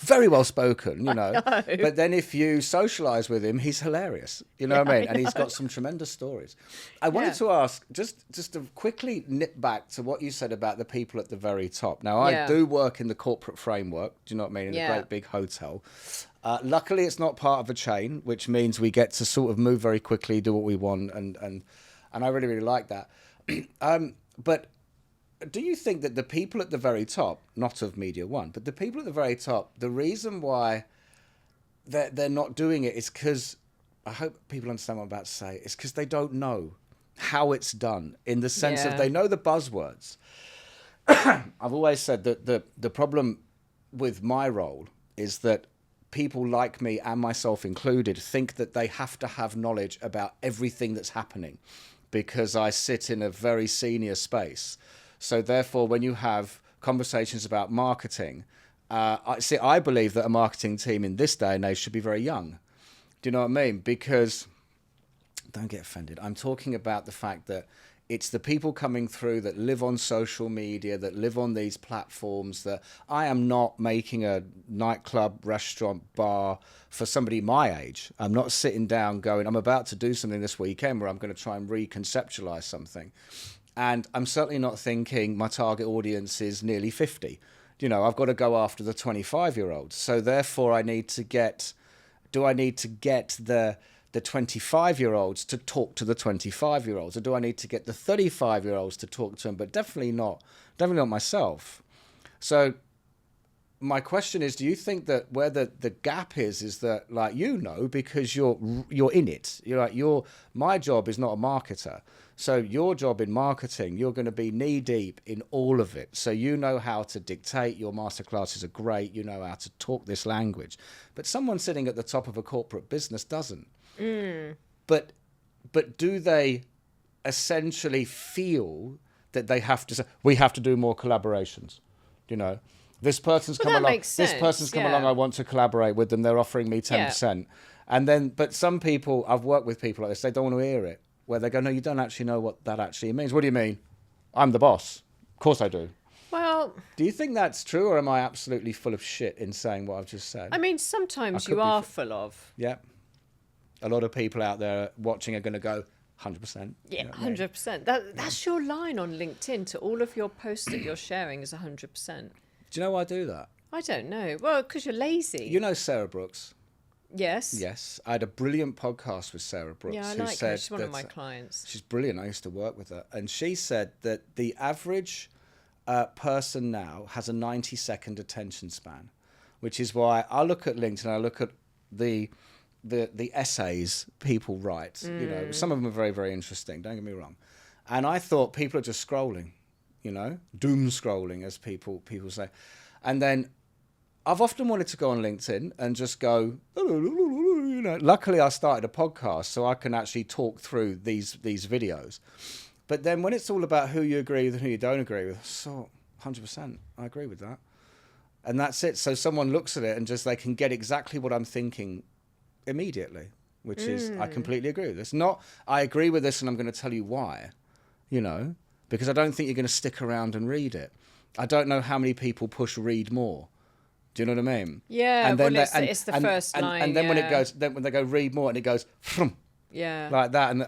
very well spoken, you know. But then if you socialise with him, he's hilarious, you know what I mean? And he's got some tremendous stories. I wanted to ask, just to quickly nip back to what you said about the people at the very top. Now, I do work in the corporate framework, do you know what I mean, in a great big hotel. Luckily, it's not part of a chain, which means we get to sort of move very quickly, do what we want, and I really, really like that. But do you think that the people at the very top, not of Media One, but the people at the very top, the reason why they're not doing it is because, I hope people understand what I'm about to say, it's because they don't know how it's done, in the sense of they know the buzzwords. I've always said that the problem with my role is that people like me, and myself included, think that they have to have knowledge about everything that's happening because I sit in a very senior space. So therefore, when you have conversations about marketing, I believe that a marketing team in this day and age should be very young. Do you know what I mean? Because, don't get offended, I'm talking about the fact that it's the people coming through that live on social media, that live on these platforms, that I am not making a nightclub, restaurant, bar for somebody my age. I'm not sitting down going, I'm about to do something this weekend where I'm going to try and reconceptualize something. And I'm certainly not thinking my target audience is nearly 50. You know, I've got to go after the 25-year-olds. So therefore, I need to get the 25-year-olds to talk to the 25-year-olds, or do I need to get the 35-year-olds to talk to them? But definitely not myself. So my question is, do you think that where the gap is that, like, you know, because you're in it, you're like, my job is not a marketer. So your job in marketing, you're going to be knee deep in all of it. So you know how to dictate. Your masterclasses are great. You know how to talk this language. But someone sitting at the top of a corporate business doesn't. But do they essentially feel that they have to say, we have to do more collaborations? You know, this person's come along. This person's come along. I want to collaborate with them. They're offering me 10%. And then, but some people, I've worked with people like this, they don't want to hear it. Where they go, no, you don't actually know what that actually means. What do you mean? I'm the boss. Of course I do. Well, do you think that's true, or am I absolutely full of shit in saying what I've just said? I mean, sometimes you are full of. Yeah. A lot of people out there watching are going to go 100%. Yeah, 100%. That's your line on LinkedIn to all of your posts that you're sharing is 100%. Do you know why I do that? I don't know. Well, because you're lazy. You know Sarah Brooks? Yes. Yes. I had a brilliant podcast with Sarah Brooks. Yeah, I like her. She's one of my clients. She's brilliant. I used to work with her. And she said that the average person now has a 90-second attention span, which is why I look at LinkedIn, I look at the essays people write. You know, some of them are very, very interesting, don't get me wrong. And I thought people are just scrolling, you know, doom scrolling, as people say. And then I've often wanted to go on LinkedIn and just go, you know. Luckily, I started a podcast, so I can actually talk through these videos. But then when it's all about who you agree with and who you don't agree with, so 100%, I agree with that. And that's it. So someone looks at it and just they can get exactly what I'm thinking immediately, which is, I completely agree with this. Not, I agree with this and I'm going to tell you why, you know, because I don't think you're going to stick around and read it. I don't know how many people push read more. Do you know what I mean? Yeah, and then it's the first line. And then when it goes, then when they go read more and it goes, like that. And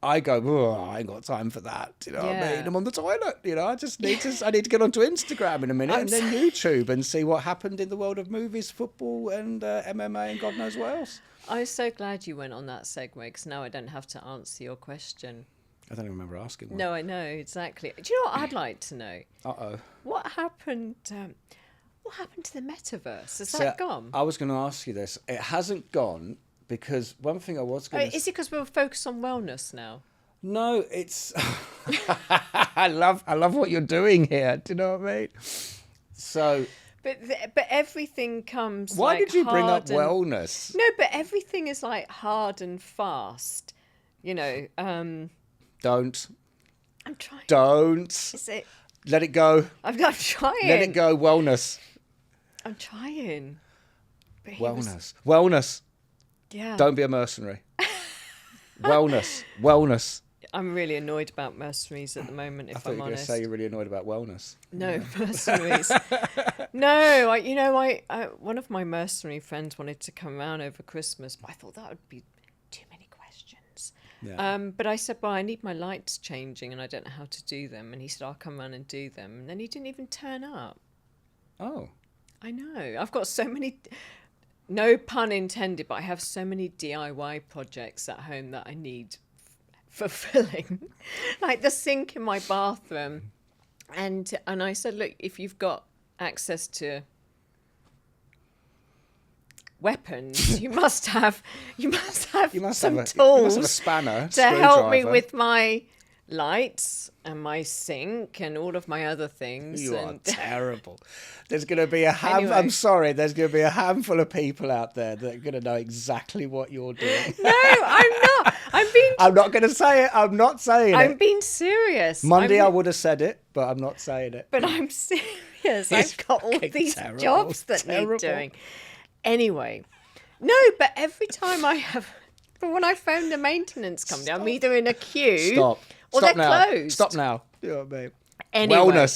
I go, oh, I ain't got time for that. Do you know what I mean? I'm on the toilet. You know, I need to get onto Instagram in a minute and then YouTube and see what happened in the world of movies, football and MMA and God knows what else. I'm so glad you went on that segue because now I don't have to answer your question. I don't even remember asking one. No, I know, exactly. Do you know what I'd like to know? Uh-oh. What happened to the metaverse? Has that gone? I was going to ask you this. It hasn't gone because one thing I was going to... Is it because we're focused on wellness now? No, it's... I love what you're doing here. Do you know what I mean? So... But everything comes. Why did you bring up wellness? No, but everything is like hard and fast. You know. Don't. I'm trying. Don't. Is it? Let it go. I'm trying. Let it go. Wellness. I'm trying. Wellness. Yeah. Don't be a mercenary. Wellness. I'm really annoyed about mercenaries at the moment, I if thought I'm you were going to honest. say you're really annoyed about wellness. No, mercenaries. No, I one of my mercenary friends wanted to come around over Christmas, but I thought that would be too many questions. Yeah. But I said, well, I need my lights changing and I don't know how to do them. And he said, I'll come around and do them. And then he didn't even turn up. Oh. I know. I've got so many, no pun intended, but I have so many DIY projects at home that I need fulfilling. Like the sink in my bathroom. And I said, look, if you've got access to weapons, you must have some tools you must have a spanner to help me screwdriver. with my lights and my sink and all of my other things. You are And terrible. There's going to be Anyway. I'm sorry, there's going to be a handful of people out there that are going to know exactly what you're doing. no, I'm not. I'm not going to say it. I'm not saying I'm it. being serious. Monday I would have said it, but I'm not saying it. But I'm serious. It's I've got all fucking these terrible. jobs that Terrible. need doing. Anyway, no, but every time but when I phone the maintenance company, I'm either in a queue Stop. or Stop they're now. closed. Stop now. You know what I mean? Anyway,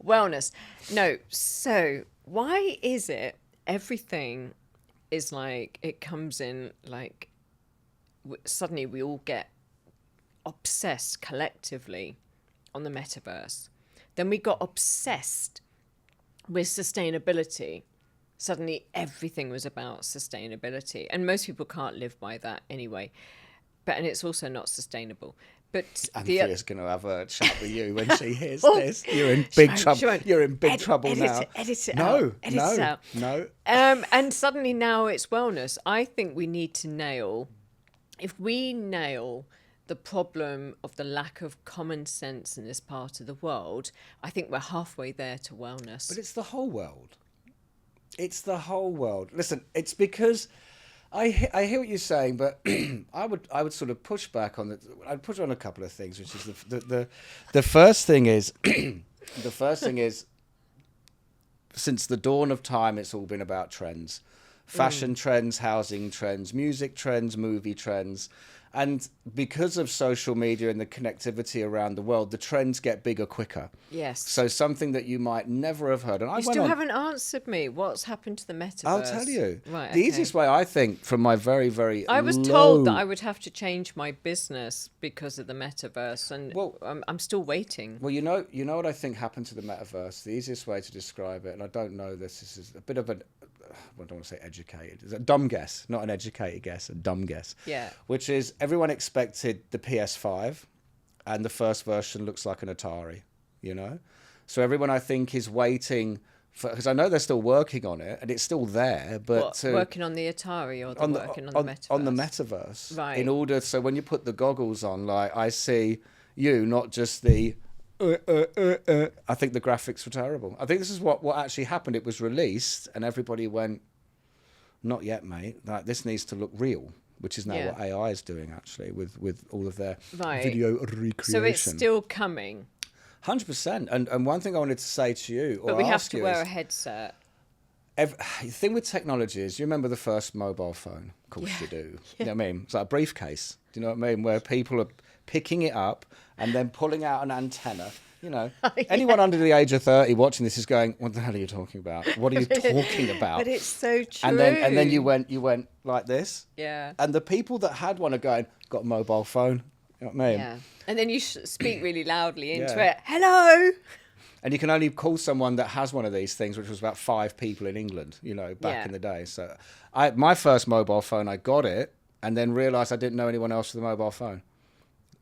Wellness. No, so why is it everything is like, it comes in like, suddenly we all get obsessed collectively on the metaverse. Then we got obsessed with sustainability. Suddenly everything was about sustainability. And most people can't live by that anyway. And it's also not sustainable. But Anthea's going to have a chat with you when she hears Oh, this. You're in big she trouble. won't. You're in big trouble now. Edit it No, out. Edit it out. no. And suddenly now it's wellness. I think we need to if we nail the problem of the lack of common sense in this part of the world, I think we're halfway there to wellness. But it's the whole world. It's the whole world. Listen, it's because I hear what you're saying, but I would sort of push back on I'd push on a couple of things, which is the first thing is since the dawn of time, it's all been about trends, fashion trends, housing trends, music trends, movie trends. And because of social media and the connectivity around the world, the trends get bigger quicker. Yes. So something that you might never have heard. And You still haven't answered me. What's happened to the metaverse? I'll tell you. Right, the easiest way, I think, from my very, very I was told that I would have to change my business because of the metaverse, and I'm still waiting. Well, you know what I think happened to the metaverse? The easiest way to describe it, and I don't know this is a bit of an, I don't want to say educated, it's a dumb guess, not an educated guess, a dumb guess. Yeah. Which is everyone expected the PS5, and the first version looks like an Atari, you know? So everyone, I think, is waiting for, because I know they're still working on it, and it's still there, but... working on the Atari or working on the metaverse? On the metaverse. Right. In order, so when you put the goggles on, like, I see you, not just the... I think the graphics were terrible. I think this is what actually happened. It was released, and everybody went, not yet, mate. Like, this needs to look real, which is now what AI is doing, actually, with all of their video recreation. So it's still coming. 100%. And one thing I wanted to say to you, but we have to wear a headset. The thing with technology is, you remember the first mobile phone? Of course you do. You know what I mean? It's like a briefcase. Do you know what I mean? Where people are picking it up and then pulling out an antenna. You know, anyone under the age of 30 watching this is going, what the hell are you talking about? What are you talking about? But it's so true. And then you went like this. Yeah. And the people that had one are going, got a mobile phone. You know what I mean? Yeah. And then you speak really loudly into it. Hello. And you can only call someone that has one of these things, which was about 5 people in England, you know, back in the day. So my first mobile phone, I got it and then realised I didn't know anyone else with a mobile phone.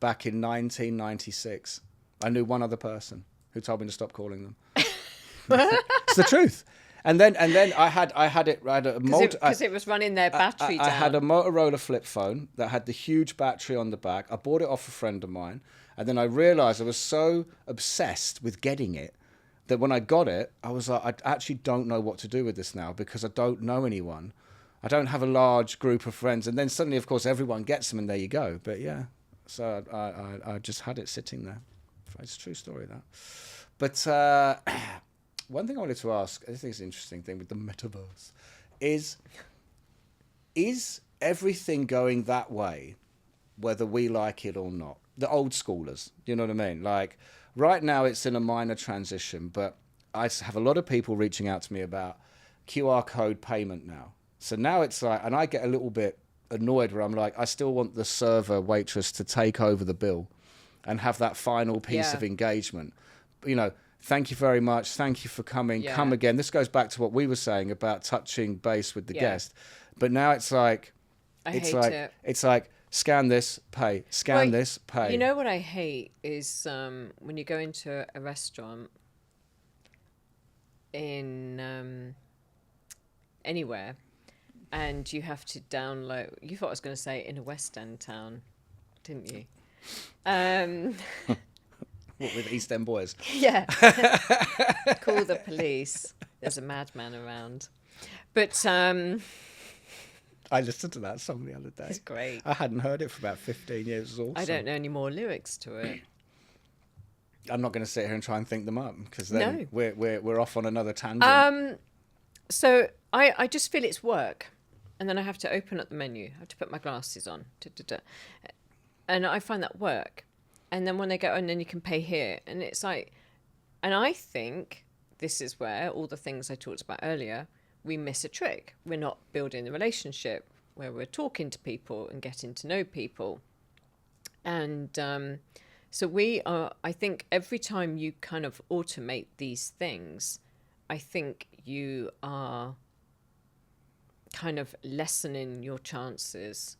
Back in 1996, I knew one other person who told me to stop calling them. It's the truth. And then I had a because it was running their battery down. I had a Motorola flip phone that had the huge battery on the back. I bought it off a friend of mine, and then I realised I was so obsessed with getting it that when I got it, I was like, I actually don't know what to do with this now because I don't know anyone. I don't have a large group of friends. And then suddenly, of course, everyone gets them, and there you go. But yeah, so I just had it sitting there. It's a true story, that. But one thing I wanted to ask, I think it's an interesting thing with the metaverse, is everything going that way, whether we like it or not? the old schoolers. You know what I mean? Like right now it's in a minor transition, but I have a lot of people reaching out to me about QR code payment now. So now it's like, and I get a little bit annoyed where I'm like, I still want the server waitress to take over the bill and have that final piece of engagement. You know, thank you very much. Thank you for coming. Come again. This goes back to what we were saying about touching base with the guest. But now it's like, it's like scan this, pay, scan this, pay. You know what I hate is when you go into a restaurant in anywhere and you have to download, you thought I was going to say in a West End town, didn't you? What, with East End boys? Yeah. Call the police. There's a madman around. But I listened to that song the other day. it's great. I hadn't heard it for about 15 years. It was awesome. I don't know any more lyrics to it. I'm not going to sit here and try and think them up because then we're off on another tangent. So I just feel it's work. And then I have to open up the menu. I have to put my glasses on. And I find that work. And then when they go, and then you can pay here. And it's like, and I think this is where all the things I talked about earlier, we miss a trick. We're not building the relationship where we're talking to people and getting to know people. And so we are, I think every time you kind of automate these things, I think you are kind of lessening your chances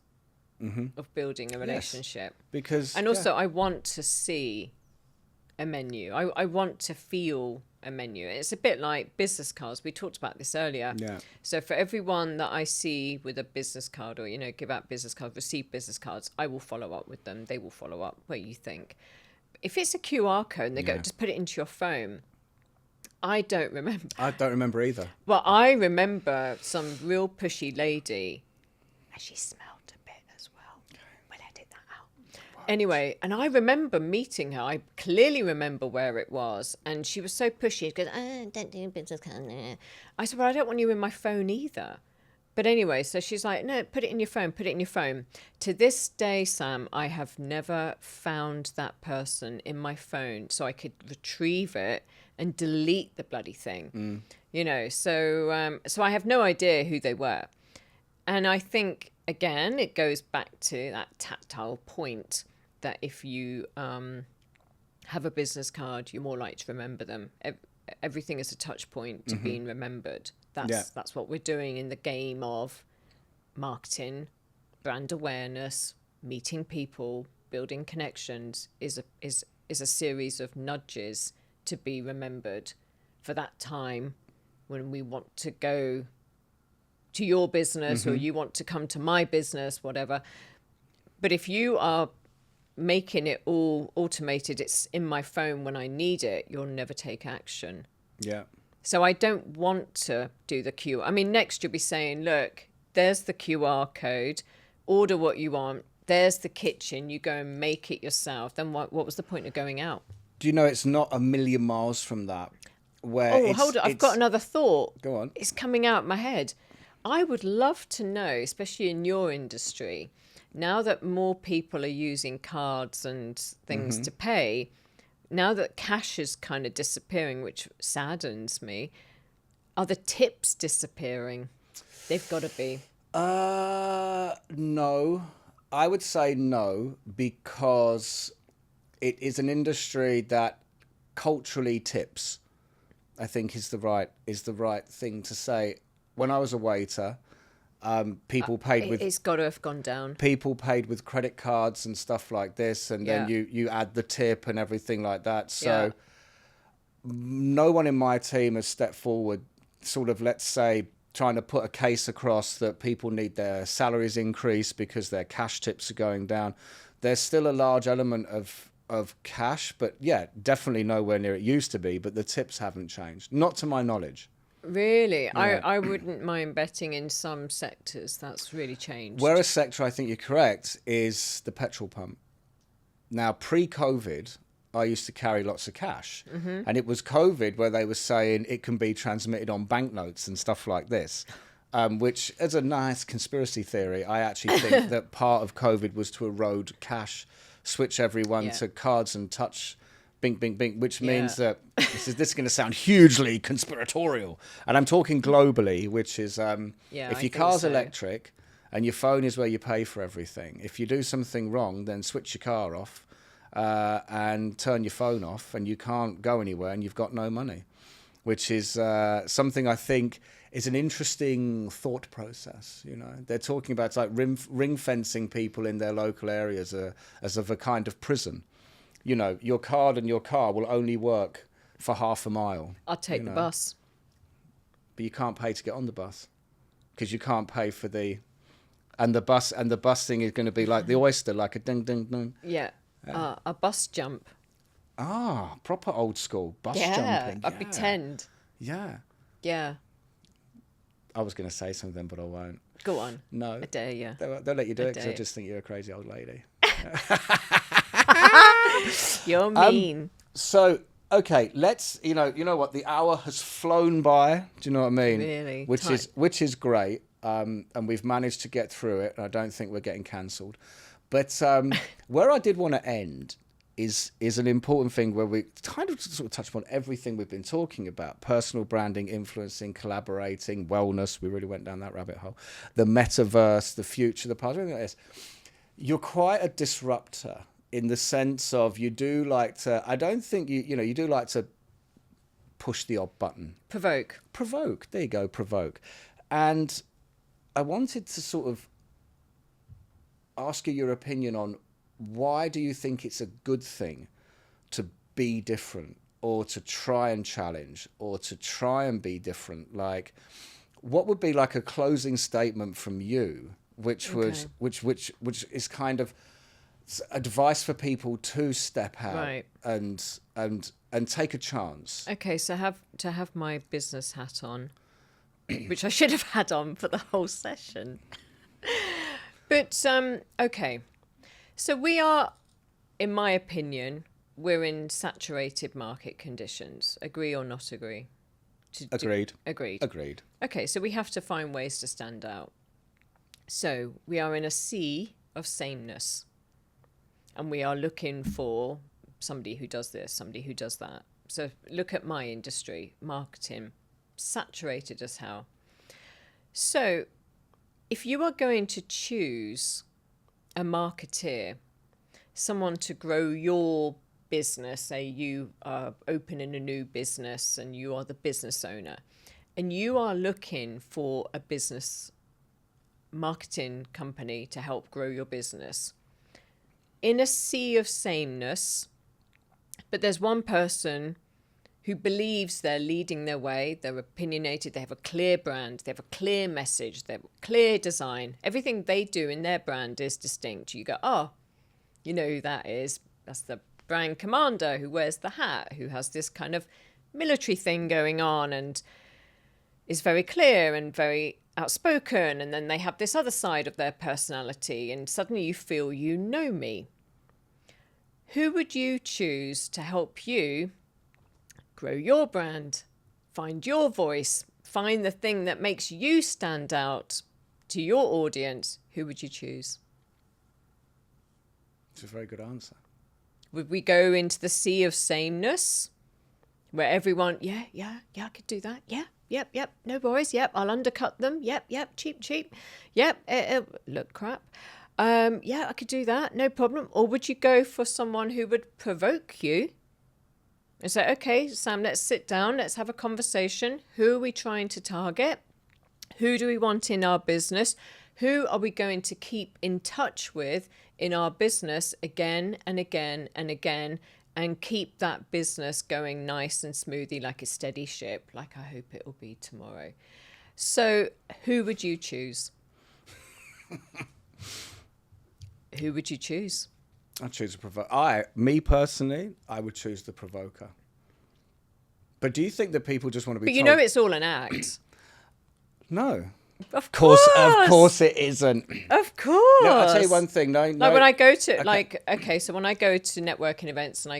of building a relationship. Yes, because and also I want to see a menu. I want to feel a menu. It's a bit like business cards. We talked about this earlier. Yeah. So for everyone that I see with a business card or, you know, give out business cards, receive business cards, I will follow up with them. They will follow up. What you think? If it's a QR code and they go, just put it into your phone. I don't remember. I don't remember either. Well, I remember some real pushy lady, and she smelled a bit as well. We'll edit that out. What? Anyway, and I remember meeting her. I clearly remember where it was, and she was so pushy. She goes, don't do business card. I said, well, I don't want you in my phone either. But anyway, so she's like, no, put it in your phone, put it in your phone. To this day, Sam, I have never found that person in my phone so I could retrieve it and delete the bloody thing. You know, so I have no idea who they were. And I think, again, it goes back to that tactile point that if you have a business card, you're more likely to remember them. Everything is a touch point to being remembered. That's what we're doing in the game of marketing, brand awareness, meeting people, building connections is a series of nudges to be remembered for that time when we want to go to your business or you want to come to my business, whatever. But if you are making it all automated, it's in my phone when I need it, you'll never take action. Yeah. So I don't want to do the QR. I mean, next you'll be saying, look, there's the QR code, order what you want. There's the kitchen, you go and make it yourself. Then what was the point of going out? Do you know it's not a million miles from that? Where Hold on, I've got another thought. Go on. It's coming out of my head. I would love to know, especially in your industry, now that more people are using cards and things to pay, now that cash is kind of disappearing, which saddens me, are the tips disappearing? They've got to be. No. I would say no, because it is an industry that culturally tips, I think is the right thing to say. When I was a waiter, people paid with... It's got to have gone down. People paid with credit cards and stuff like this, and then you add the tip and everything like that. So no one in my team has stepped forward, sort of, let's say, trying to put a case across that people need their salaries increased because their cash tips are going down. There's still a large element of cash, but yeah, definitely nowhere near it used to be, but the tips haven't changed. Not to my knowledge. Really? Yeah. I wouldn't mind betting in some sectors that's really changed. Where a sector, I think you're correct, is the petrol pump. Now, pre-COVID, I used to carry lots of cash. And it was COVID where they were saying it can be transmitted on banknotes and stuff like this, which, as a nice conspiracy theory, I actually think that part of COVID was to erode cash switch everyone Yeah. to cards and touch, bing, bing, bing, which means Yeah. that this is going to sound hugely conspiratorial. And I'm talking globally, which is Yeah, if I your think car's so. electric and your phone is where you pay for everything, if you do something wrong, then switch your car off and turn your phone off, and you can't go anywhere and you've got no money, which is something I think is an interesting thought process. You know, they're talking about like ring fencing people in their local areas as of a kind of prison. You know, your card and your car will only work for half a mile. I'll take the bus. But you can't pay to get on the bus because you can't pay for and the bus thing is going to be like the oyster, like a ding ding ding. Yeah. A bus jump. Ah, proper old school bus Yeah. jumping. I pretend. Yeah. Yeah. I was going to say something, but I won't. Go on. No. I dare you. They'll let you do it because dare I you. just think you're a crazy old lady. You're mean. So, okay, let's, you know what, the hour has flown by. Do you know what I mean? Really? Which is great. And we've managed to get through it. And I don't think we're getting cancelled. But where I did want to end is an important thing where we kind of sort of touch upon everything we've been talking about: personal branding, influencing, collaborating, wellness. We really went down that rabbit hole. The metaverse, the future, the past, everything like this. You're quite a disruptor in the sense of you do like to, I don't think you do like to push the odd button. Provoke. Provoke. There you go, provoke. And I wanted to sort of ask you your opinion on why do you think it's a good thing to be different or to try and challenge or to try and be different? Like, what would be like a closing statement from you, which is kind of advice for people to step out Right. and take a chance? Okay, so have my business hat on, which I should have had on for the whole session. But okay, so we are, in my opinion, we're in saturated market conditions. Agree or not agree? Agreed. Agreed. Okay, so we have to find ways to stand out. So we are in a sea of sameness, and we are looking for somebody who does this, somebody who does that. So look at my industry, marketing, saturated as hell. So if you are going to choose a marketeer, someone to grow your business, say you are opening a new business and you are the business owner, and you are looking for a business marketing company to help grow your business, in a sea of sameness, but there's one person who believes they're leading their way, they're opinionated, they have a clear brand, they have a clear message, they have a clear design. Everything they do in their brand is distinct. You go, oh, you know who that is? That's the brand commander who wears the hat, who has this kind of military thing going on and is very clear and very outspoken. And then they have this other side of their personality, and suddenly you feel you know me. Who would you choose to help you grow your brand, find your voice, find the thing that makes you stand out to your audience? Who would you choose? It's a very good answer. Would we go into the sea of sameness where everyone, yeah, I could do that. Yeah, yep, no worries. Yep, I'll undercut them. Yep, cheap. Yep, look crap. Yeah, I could do that. No problem. Or would you go for someone who would provoke you and say, okay, Sam, let's sit down. Let's have a conversation. Who are we trying to target? Who do we want in our business? Who are we going to keep in touch with in our business again and again and again, and keep that business going nice and smoothly like a steady ship, like I hope it will be tomorrow? So who would you choose? Who would you choose? I choose a provoker. Me personally, I would choose the provoker. But do you think that people just want to be But you told? know it's all an act. No. Of course. Of course it isn't. Of course. No, I'll tell you one thing. No. Like when I go to so when I go to networking events and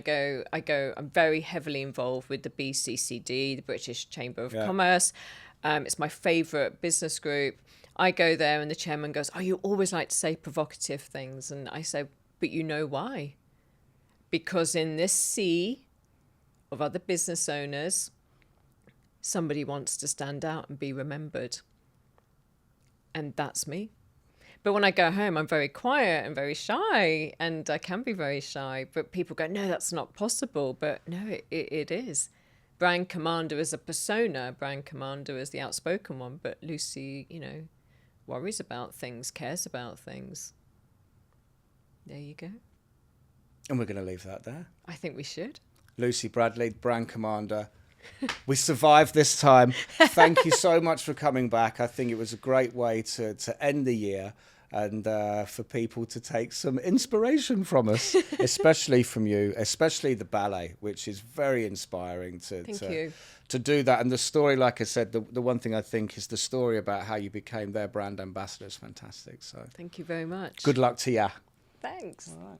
I'm very heavily involved with the BCCD, the British Chamber of Commerce. It's my favourite business group. I go there and the chairman goes, oh, you always like to say provocative things. And I say, But you know why? Because in this sea of other business owners, somebody wants to stand out and be remembered. And that's me. But when I go home, I'm very quiet and very shy, and I can be very shy. But people go, no, that's not possible. But no, it is. Brand Commander is a persona. Brand Commander is the outspoken one. But Lucy, worries about things, cares about things. There you go. And we're going to leave that there. I think we should. Lucy Bradley, Brand Commander. We survived this time. Thank you so much for coming back. I think it was a great way to end the year, and for people to take some inspiration from us, especially from you, especially the ballet, which is very inspiring to do that. And the story, like I said, the one thing I think is the story about how you became their brand ambassador is fantastic. So thank you very much. Good luck to ya. Thanks. All right.